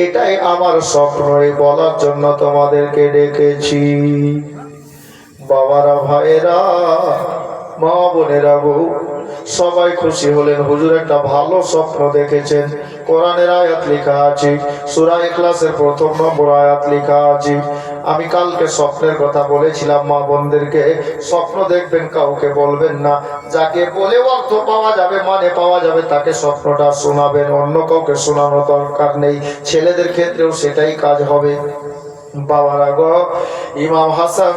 এটাই আমার স্বপ্ন, এই বলার জন্য তোমাদেরকে ডেকেছি। বাবারা, ভাইয়েরা, মা বোনেরা গো, সবাই খুশি হলেন। হুজুর একটা ভালো স্বপ্ন দেখেছেন। কোরআনের আয়াত লেখা আছে, সূরা ইখলাসের প্রথম নম্বর আয়াত লেখা আছে। আমি কালকে স্বপ্নের কথা বলেছিলাম মা বোনদেরকে, স্বপ্ন দেখবেন কাউকে বলবেন না, যাকে বলে অর্থ পাওয়া যাবে, মানে পাওয়া যাবে, তাকে স্বপ্নটা শোনাবেন, অন্য কাউকে শোনানোর দরকার নেই। ছেলেদের ক্ষেত্রেও সেটাই কাজ হবে। বাবারা গো, ইমাম হাসান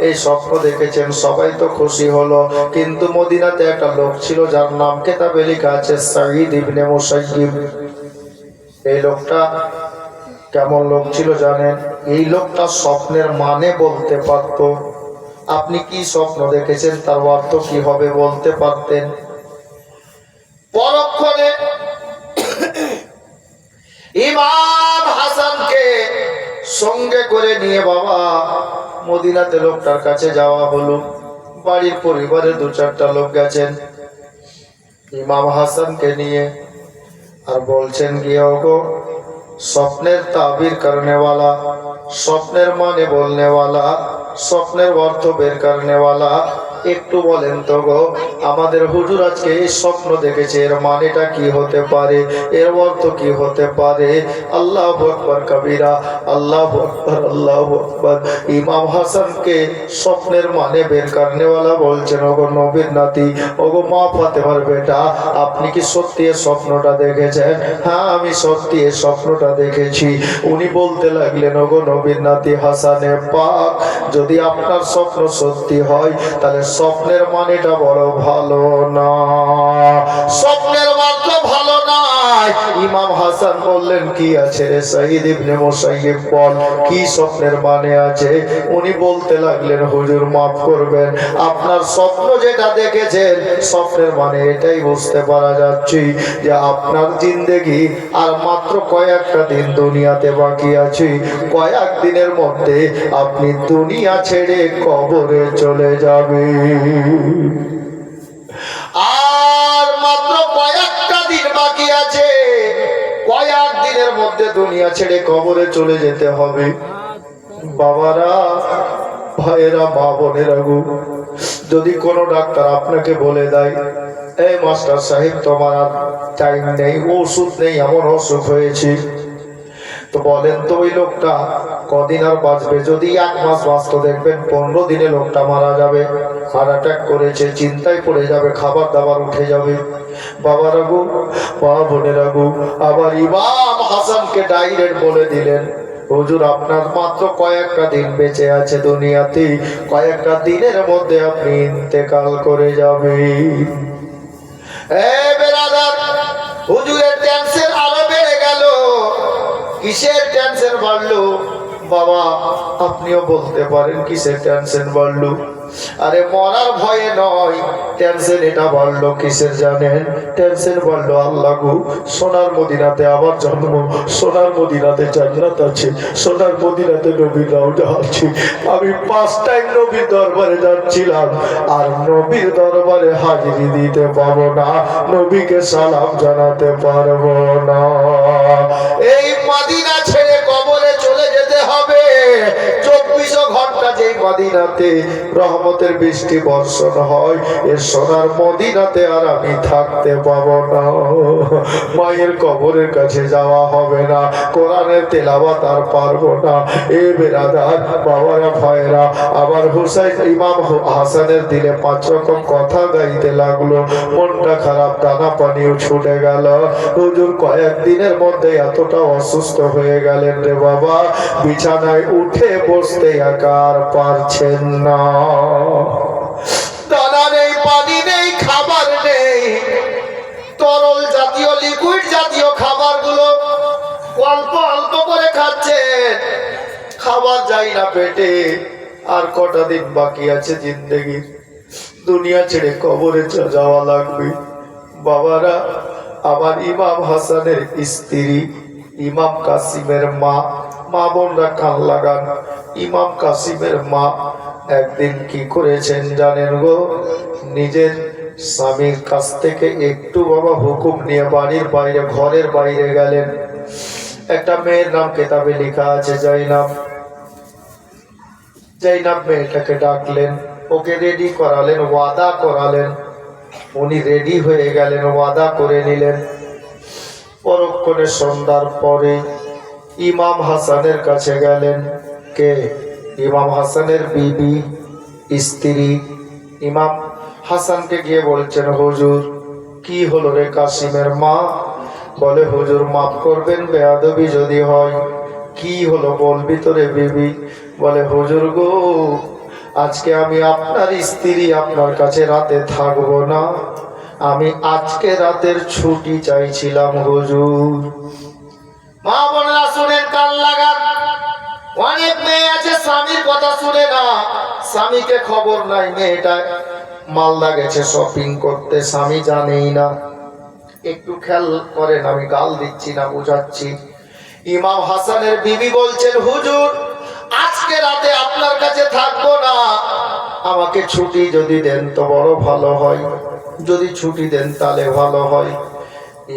এই স্বপ্ন দেখেছেন, সবাই তো খুশি হলো। কিন্তু মদিনাতে একটা লোক ছিল যার নাম কিতাবে লেখা আছে সাঈদ ইবনে মুসাইয়িব। এই লোকটা কেমন লোক ছিল জানেন? এই লোকটা স্বপ্নের মানে বলতে পারত। আপনি কি স্বপ্ন দেখেছেন তার অর্থ কি হবে বলতে পারতেন। পরক্ষণে ইমাম হাসানকে সঙ্গে করে নিয়ে বাবা মদিনাতে লোকটার কাছে যাওয়া হলো। বাড়ির পরিবারের দু চারটা লোক গেছেন ইমাম হাসানকে নিয়ে, আর বলছেন গিয়ে, ওগো স্বপ্নের তাবির করনেওয়ালা, স্বপ্নের মানে বলনেওয়ালা, স্বপ্নের অর্থ বের করনেওয়ালা, একটু বলেন তো গো, আমাদের হুজুর আজকে এই স্বপ্ন দেখেছে, এর মানেটা কি হতে পারে, এর অর্থ কি হতে পারে? আল্লাহু আকবার কবীরা, আল্লাহু আকবার, আল্লাহু আকবার। ইমাম হাসানকে স্বপ্নের মানে বের করনেওয়ালা বলছেন, ওগো নবীর নাতি, ওগো মা ফাতেমার বেটা, আপনি কি সত্যি এই স্বপ্নটা দেখেছেন? হ্যাঁ, আমি সত্যি এই স্বপ্নটা দেখেছি। উনি বলতে লাগলেন, ওগো নবীর নাতি হাসানে পাক, যদি আপনার স্বপ্ন সত্যি হয় তাহলে স্বপ্নের মানেটা বড় ভালো না, স্বপ্নের অর্থ ভালো নয়। ইমাম হাসান বললেন, কি আছে রে সাঈদ ইবনে মুসাইয়িব, বল কি স্বপ্নের মানে আছে? উনি বলতে লাগলেন, হুজুর মাফ করবেন, আপনার স্বপ্ন যেটা দেখেছেন স্বপ্নের মানে এটাই বুঝতে পারা যাচ্ছে যে আপনার জিন্দেগি আর মাত্র কয়েকটা দিন দুনিয়াতে বাকি আছে। কয়েক দিনের মধ্যে আপনি দুনিয়া ছেড়ে কবরে চলে যাবে, আর মাত্র কয়েকটা দিন বাকি আছে। কয়েক দিনের মধ্যে দুনিয়া ছেড়ে কবরে চলে যেতে হবে। বাবারা, ভাইয়েরা, মা বোনেরা গো, যদি কোনো ডাক্তার আপনাকে বলে দেয়, এই মাস্টার সাহেব তোমার আর টাইম নেই, ওষুধ নেই, এমন অসুখ হয়েছে, তো বলেন তো ওই লোকটা কদিন আর বাঁচবে? যদি 1 মাস বাঁচত, দেখবেন 15 দিনে লোকটা মারা যাবে, হার্ট অ্যাটাক করেছে, চিন্তায় পড়ে যাবে, খাবার দাবার উঠে যাবে। বাবারা গো, মা বোনেরা গো, আবার ইমাম হাসানকে ডাইরেক্ট বলে দিলেন, হুজুর আপনার মাত্র কয়েকটা দিন বেঁচে আছে দুনিয়াতে, কয়েকটা দিনের মধ্যে আপনি ইন্তেকাল করে যাবেন। এই বেরাদার, হুজুরের টেনশন আরো বেড়ে গেল। কিসের টেনশন বাড়লো? বাবা আপনিও বলতে পারেন কিসের টেনশন বাড়লো? আরে মরার ভয়ে নয়, টেনশন এটা বাড়লো কিসের জানেন? টেনশন বাড়লো, আল্লাহ গো, সোনার মদিনাতে আবার জন্ম, সোনার মদিনাতে জান্নাত আছে, সোনার মদিনাতে নবীর রওজা আছে। আমি 5 টাইম নবীর দরবারে যাচ্ছিলাম, আর নবীর দরবারে হাজিরি দিতে পারবো না, নবীকে সালাম জানাতে পারবো না। এই মদিনা ছেড়ে কবরে চলে যেতে হবে। 24 ঘন্টা যেই মদিনাতে রহমতের বৃষ্টি বর্ষণ হয়, এর সোনার মদিনাতে আর আমি থাকতে পাবো না। মায়ের কবরের কাছে যাওয়া হবে না, কোরআনের তেলাওয়াত আর পারবো না। এ বেরাদার, বাবারা, ভাইয়েরা, আবার হুসাইন ইমাম হাসানের দিলে 5 রকম কথা গাইতে লাগলো। মনটা খারাপ, দানা পানিও ছুটে গেল। হুজুর কয়েকদিনের মধ্যে এতটা অসুস্থ হয়ে গেলেন রে বাবা, বিছানায় উঠে বসতে একার পারছেন না। দানা নেই, পানি নেই, খাবার নেই, তরল জাতীয় লিকুইড জাতীয় খাবারগুলো অল্প অল্প করে খাচ্ছেন। খাবার যায় না পেটে, আর কটা দিন বাকি আছে জিন্দেগির, দুনিয়া ছেড়ে কবরে যাওয়া লাগবে। বাবারা, আমার ইমাম হাসানের স্ত্রী ইমাম কাসিমের মা, মা বোনরা কান লাগান, ইমাম কাসিমের মা একদিন কি করেছেন জানেন গো? নিজের স্বামীর কাছ থেকে একটু বাবা হুকুম নিয়ে বাড়ির বাইরে, ঘরের বাইরে গেলেন। একটা মেয়ের নাম কেতাবে লেখা আছে জাইনাব। জাইনাব মেয়েটাকে ডাকলেন, ওকে রেডি করালেন, ওয়াদা করালেন। উনি রেডি হয়ে গেলেন, ওয়াদা করে নিলেন। পরক্ষণে সন্ধ্যার পরে ইমাম হাসানের কাছে গেলেন। কে? ইমাম হাসানের বিবি, স্ত্রী। ইমাম হাসানকে গিয়ে বলছেন, হুজুর কি হলো রে কাসিমের মা? বলে, হুজুর মাফ করবেন বেয়াদবি যদি হয়। কি হলো বলবি তো রে বিবি? বলে, হুজুর গো, আজকে আমি আপনার স্ত্রী আপনার কাছে রাতে থাকবো না, আমি আজকে রাতের ছুটি চাইছিলাম হুজুর। মা বোনেরা শুনেন, কান লাগান। অনেক মেয়ে আছে স্বামীর কথা শুনে না, স্বামীকে খবর নাই, মেয়েটা মালদা গেছে শপিং করতে, স্বামী জানেই না। একটু খেয়াল করেন, আমি গাল দিচ্ছি না, বুঝাচ্ছি। ইমাম হাসানের বিবি বলছেন, হুজুর আজকে রাতে আপনার কাছে থাকবো না, আমাকে ছুটি যদি দেন তো বড় ভালো হয়, যদি ছুটি দেন তাহলে ভালো হয়।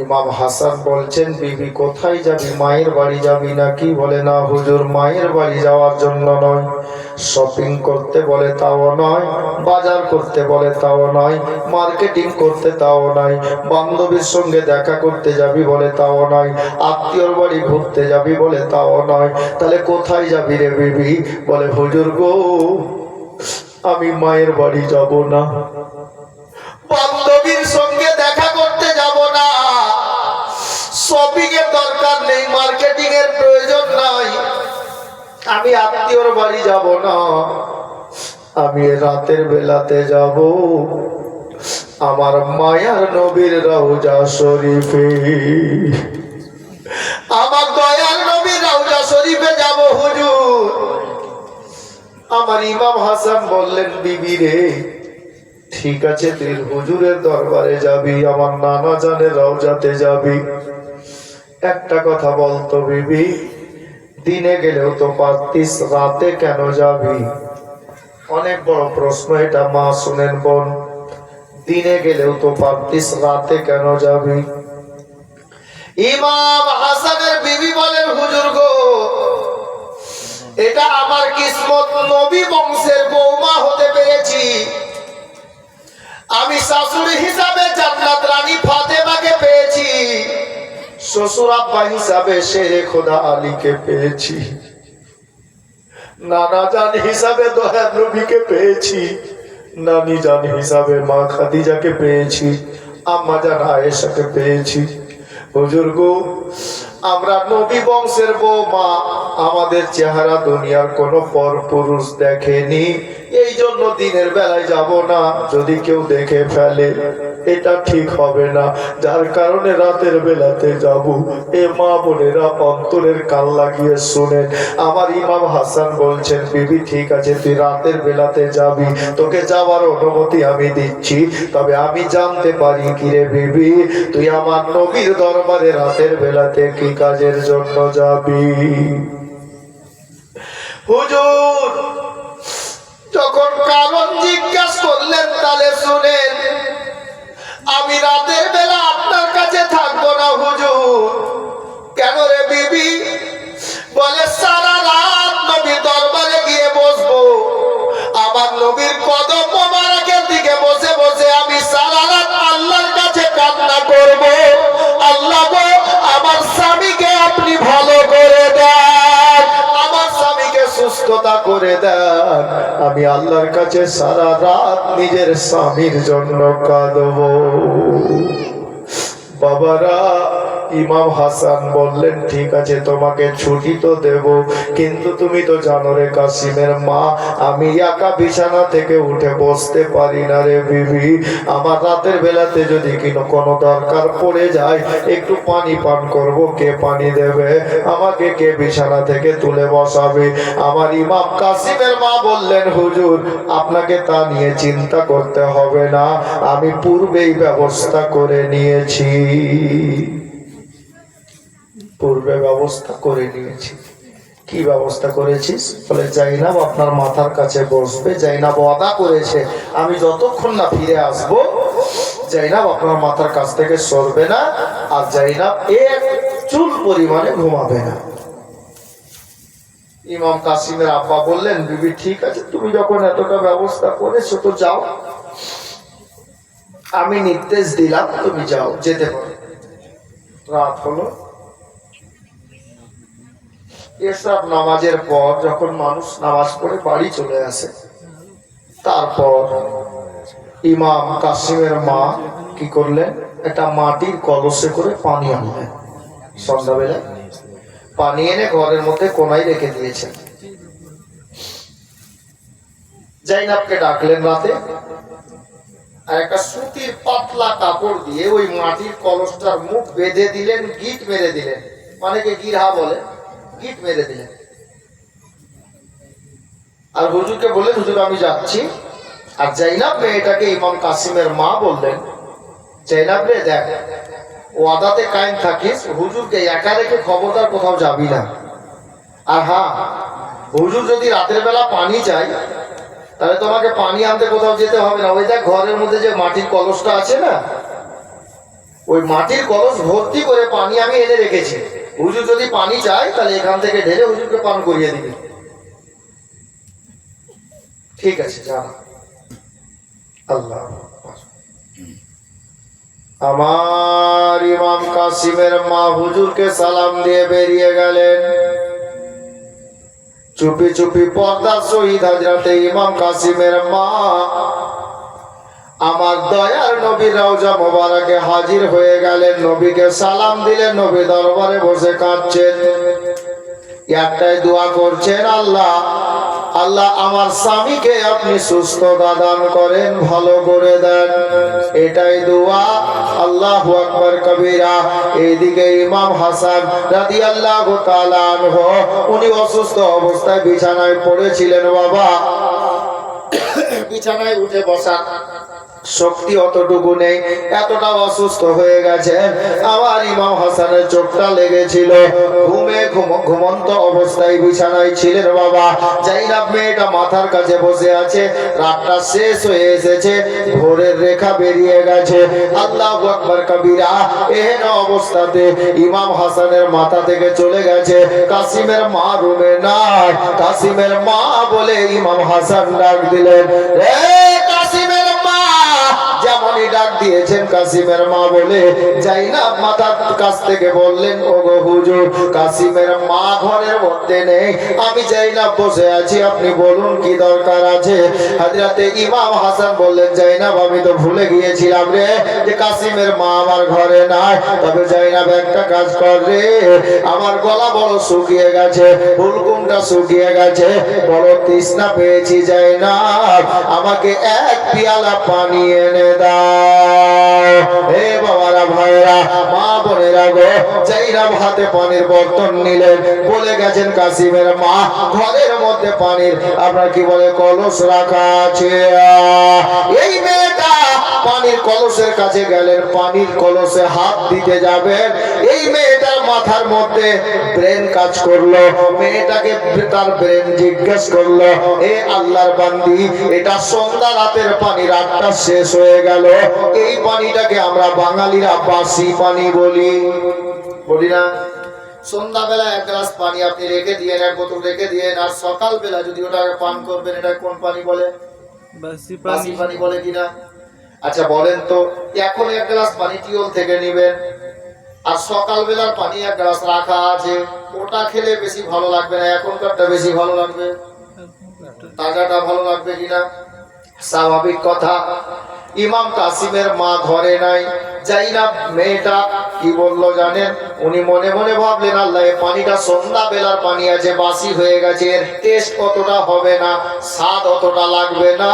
ইমাম হাসান বলছেন, বিবি কোথায় যাবি? মায়ের বাড়ি যাবি নাকি? বলে, না হুজুর, মায়ের বাড়ি যাওয়ার জন্য নয়, শপিং করতে বলে তাও নয়, বাজার করতে বলে তাও নয়, মার্কেটিং করতে তাও নয়, বান্ধবীর সঙ্গে দেখা করতে যাবি বলে তাও নয়, আত্মীয়র বাড়ি ঘুরতে যাবি বলে তাও নয়। তাহলে কোথায় যাবি রে বিবি? বলে, হুজুর গো, আমি মায়ের বাড়ি যাব না, বান্ধবীর সঙ্গে দেখা করতে যাব না, শপিং এর দরকার নেই, মার্কেটিং এর প্রয়োজন নাই, আমি আত্মীয়র বাড়ি যাব না, আমি রাতের বেলাতে যাব আমার মায়ার নবীর রওজা শরীফে, আমার দয়াল নবীর রওজা শরীফে যাব হুজুর। আমার ইমাম হাসান বললেন, বিবি রে, ঠিক আছে তুই হুজুরের দরবারে যাবি, আমার নানা জানের রওজাতে যাবি, একটা কথা বলতো বিবি, দিনে গেলেও তো পারতিস, রাতে কেন যাবি? অনেক বড় প্রশ্ন এটা, মা শুনেন বোন, দিনে গেলেও তো পারতিস, রাতে কেন যাবি? ইমাম হাসানের বিবি বলেন, হুজুর গো, এটা আমার কিসমত, নবী বংশের বৌমা হতে পেরেছি, আমি শাশুড়ি হিসাবে জান্নাত রানী ফাতেমাকে পেয়েছি, শ্বশুর আব্বা হিসাবে শেরে খোদা আলীকে পেয়েছি, নানা জান হিসাবে দয়ার নবীকে পেয়েছি, নানি জান হিসাবে মা খাদিজাকে পেয়েছি, আম্মা জান আয়েশাকে পেয়েছি। হুজুর গো, আমরা নবী বংশের বৌমা, আমাদের চেহারা দুনিয়ার কোন পর পুরুষ দেখেনি, এই জন্য দিনের বেলায় যাব না, যদি কেউ দেখে ফেলে এটা ঠিক হবে না, যার কারণে রাতের বেলাতে যাব। এ মা বোনেরা অন্তরের কান লাগিয়ে শুনেন, আমার ইমাম হাসান বলছেন, বিবি ঠিক আছে তুই রাতের বেলাতে যাবি, তোকে যাওয়ার অনুমতি আমি দিচ্ছি, তবে আমি জানতে পারি কিরে বিবি, তুই আমার নবীর দরবারে রাতের বেলাতে কি কাজের জন্য যাবি? হুজুর যখন কারণ জিজ্ঞাসা করলেন, তাহলে শুনেন, আমি রাতের বেলা আপনার কাছে থাকবো না হুজুর। কেন রে বিবি? বলে, সারা রাত নবীর দরবারে গিয়ে বসবো, আমার নবীর কদম মোবারকের দিকে বসে বসে আমি সারা রাত আল্লাহর কাছে কান্না করব, আল্লাহ গো, আমার স্বামীকে আপনি ভালো করে দেন, আমার স্বামীকে সুস্থতা করে দেন, আমি আল্লাহর কাছে সারা রাত নিজের স্বামীর জন্য কাঁদব। বাবারা, ইমাম হাসান বললেন ঠিক আছে তোমাকে ছুটি তো দেব, কিন্তু তুমি তো জানো রে কাসিমের মা, আমি একা বিছানা থেকে উঠে বসতে পারি না রে বিবি। আমার রাতের বেলাতে যদি কোনো দরকার পড়ে যায়, একটু পানি পান করব, কে পানি দেবে আমাকে, কে বিছানা থেকে তুলে বসাবে? আমার ইমাম কাসিমের মা বললেন হুজুর আপনাকে তা নিয়ে চিন্তা করতে হবে না, আমি পূর্বেই ব্যবস্থা করে নিয়েছি, পূর্বে ব্যবস্থা করে নিয়েছি। কি ব্যবস্থা করেছিস? বলে জাইনাব আপনার মাথার কাছে বসবে, জাইনাব ওয়াদা করেছে আমি যতক্ষণ না ফিরে আসব জাইনাব আপনার মাথার কাছ থেকে সরবে না, আর জাইনাব এক চুল পরিমাণে ঘুমাবে না। ইমাম কাসিমের আব্বা বললেন বিবি ঠিক আছে, তুমি যখন এতটা ব্যবস্থা করেছো তো যাও, আমি নির্দেশ দিলাম তুমি যাও, যেতে পারো। রাত হলো, এসব নামাজের পর যখন মানুষ নামাজ পড়ে বাড়ি চলে আসে, তারপর ইমাম কাসিমের মা কি করলেন, একটা মাটির কলসে করে পানি আনলেন। সন্ধ্যাবেলা পানি এনে ঘরের মধ্যে কোনায় রেখে দিয়েছেন। জাইনাবকে ডাকলেন রাতে, আর একটা সুতির পাতলা কাপড় দিয়ে ওই মাটির কলসটার মুখ বেঁধে দিলেন, গিট মেরে দিলেন, মানে কি গিরহা বলে, গিট মেরে দিলেন। আর হুজুরকে বললেন হুজুর আমি যাচ্ছি। আর জাইনাব মেয়েটাকে ইমাম কাসিমের মা বললেন জাইনাব রে দেখ, ওয়াদাতে কায়েম থাকিস, হুজুরকে একা রেখে খবরদার কোথাও যাবি না। আর হ্যাঁ, হুজুর যদি রাতের বেলা পানি চাই তাহলে তোমাকে পানি আনতে কোথাও যেতে হবে না, ওই দেখ ঘরের মধ্যে যে মাটির কলসটা আছে না, ওই মাটির কলস ভর্তি করে পানি আমি এনে রেখেছি, হুজুর যদি পানি চাই তাহলে এখান থেকে ঢেলে হুজুরকে পান করিয়ে দিবি। ঠিক আছে যা। আল্লাহ, আমার ইমাম কাসিমের মা হুজুরকে সালাম দিয়ে বেরিয়ে গেলেন। চুপি চুপি পর্দার শহীদ হযরতে ইমাম কাসিমের মা আমার দয়ার নবীর রওজা মোবারকে হাজির হয়ে গেলেন। নবীকে সালাম দিলেন, নবী দরবারে বসে কাঁদছেন, একটাই দোয়া করছেন, আল্লাহ আল্লাহ আমার স্বামীকে আপনি সুস্থতা দান করেন, ভালো করে দেন, এটাই দোয়া। আল্লাহু আকবার কবীরা। এইদিকে ইমাম হাসান রাদিয়াল্লাহু তাআলা আনহু উনি অসুস্থ অবস্থায় বিছানায় পড়েছিলেন। বাবা বিছানায় উঠে বসা শক্তি অতটুকু নেই, এতটা অসুস্থ হয়ে গেছে। আমার ইমাম হাসানের চোখটা লেগেছিল, ঘুমন্ত অবস্থায় বিছানায় ছিলেন। বাবা জাইনাব মেয়েটা মাথার কাছে বসে আছে, রাতটা শেষ হয়ে এসেছে, ভোরের রেখা বেরিয়ে গেছে। আল্লাহু আকবার কবীরা। এহেন অবস্থাতে ইমাম হাসানের মাথা থেকে চলে গেছে, কাসিমের মা রুমে নাই। কাসিমের মা বলে ইমাম হাসান ডাক দিলেন, রে কাসিমের মা। যেমনই ডাক দিয়েছেন কাসিমের মা বলে জাইনাব মাথার কাছ থেকে বললেন, ওগো হুজুর কাসিমের মা ঘরের মধ্যে নেই, আমি জাইনাব বসে আছি, আপনি বলুন কি দরকার আছে। হযরতে ইমাম হাসান বললেন, জাইনাব আমি তো ভুলে গিয়েছিলাম রে যে কাসিমের মা আমার ঘরে নাই, তবে জাইনাব একটা কাজ কর রে, আমার গলা বড় শুকিয়ে গেছে, হুলকুমটা শুকিয়ে গেছে, বড় তৃষ্ণা পেয়েছি, জাইনাব আমাকে এক পিয়ালা পানি এনে দাও। হে বাবারা ভাইরা মা বোনেরা গো, জাইনাব হাতে পানির বর্তন নিলেন, বলে গেছেন কাসিমের মা ঘরের মধ্যে পানির আপনার কি বলে কলস রাখা আছে। এই মেয়েটা পানির কলসের কাছে গেলেন, পানির কলসে হাত দিতে যাবেন, এই মেয়েটার মাথার মধ্যে ব্রেন কাজ করলো। মেয়েটাকে তার ব্রেন জিজ্ঞেস করলো, এ আল্লাহর বান্দি, এটা সন্ধ্যা রাতের পানি, রাতটা শেষ হয়ে গেল, এই পানিটাকে আমরা বাঙালিরা বাসি পানি বলি, বলি না? সন্ধ্যাবেলা এক গ্লাস পানি আপনি রেখে দিয়েন, এক বোতল রেখে দিয়েন, আর সকালবেলা যদি ওটাকে পান করবেন, এটা কোন পানি বলে? বাসি পানি বলে কিনা? আচ্ছা বলেন তো, এখন এক গ্লাস পানি টিউল থেকে নিবেন, আর সকালবেলার পানি এক গ্লাস রাখা আছে, ওটা খেলে বেশি ভালো লাগবে না এখনকারটা বেশি ভালো লাগবে? তাজাটা ভালো লাগবে কিনা? স্বাভাবিক কথা। ইমাম কাসিমের মা ঘরে নাই, জাইনাব মেয়েটা কি বললো জানেন? উনি মনে মনে ভাবলেন, আল্লাহ এই পানিটা সন্ধ্যা বেলার পানি আছে, বাসি হয়ে গেছে, এর টেস্ট অতটা হবে না, স্বাদ অতটা লাগবে না।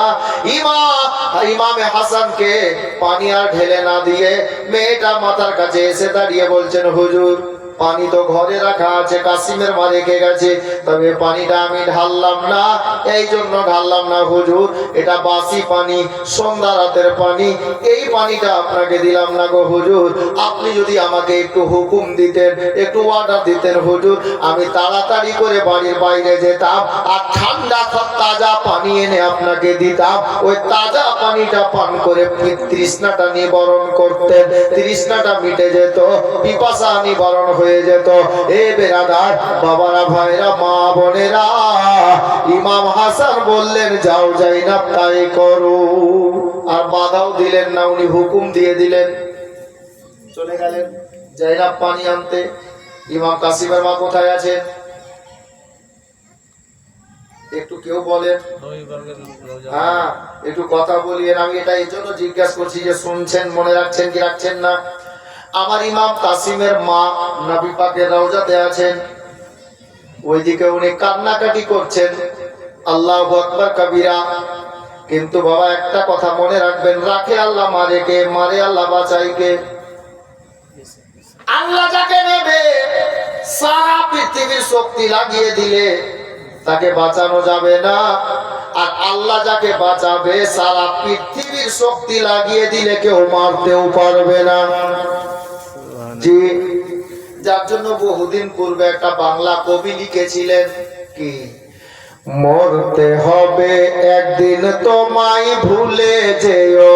ইমামে হাসানকে পানি আর ঢেলে না দিয়ে মেয়েটা মাথার কাছে এসে দাঁড়িয়ে বলছেন, হুজুর পানি তো ঘরে রাখা আছে, কাসিমের মা রেখে গেছে, তবে পানিটা আমি ঢাললাম না, এই জন্য ঢাললাম না হুজুর, এটা বাসি পানি, সন্ধ্যা রাতের পানি, এই পানিটা আপনাকে দিলাম না গো হুজুর। আপনি যদি আমাকে একটু হুকুম দিতেন, একটু অর্ডার দিতেন হুজুর, আমি তাড়াতাড়ি করে বাড়ির বাইরে যেতাম আর ঠান্ডা তাজা পানি এনে আপনাকে দিতাম, ওই তাজা পানিটা পান করে তৃষ্ণাটা নিবারণ করতেন, তৃষ্ণাটা মিটে যেত, পিপাসা নিবারণ হয়ে যেত। এ বেরাদার বাবারা, ভাইরা, মা বোনেরা, ইমাম হাসান বললেন, যাও জাইনাব তাই করো। আর বাধাও দিলেন না, উনি হুকুম দিয়ে দিলেন, চলে গেলেন জাইনাব পানি আনতে। ইমাম কাসিমের মা কোথায় আছেন? একটু কেউ বলেন, হ্যাঁ একটু কথা বলিয়েন। আমি এটা এই জন্য জিজ্ঞাসা করছি যে শুনছেন, মনে রাখছেন কি রাখছেন না? আমার ইমাম কাসিমের মা নবী পাকের রওজাতে আছেন, ওইদিকে উনি কান্নাকাটি করছেন, আল্লাহু আকবার কবিরা। কিন্তু বাবা একটা কথা মনে রাখবেন, রাখে আল্লাহ, মারে কে? মারে আল্লাহ, বাঁচাই কে? আল্লাহ যাকে নেবে, সারা পৃথিবীর শক্তি লাগিয়ে দিলে তাকে বাঁচানো যাবে না, আর আল্লাহ যাকে বাঁচাবে, সারা পৃথিবীর শক্তি লাগিয়ে দিলে কেউ মারতেও পারবে না। জি, যার জন্য বহুদিন পূর্বে একটা বাংলা কবি লিখেছিলেন, কি মরতে হবে একদিন তোমায় ভুলে যেও।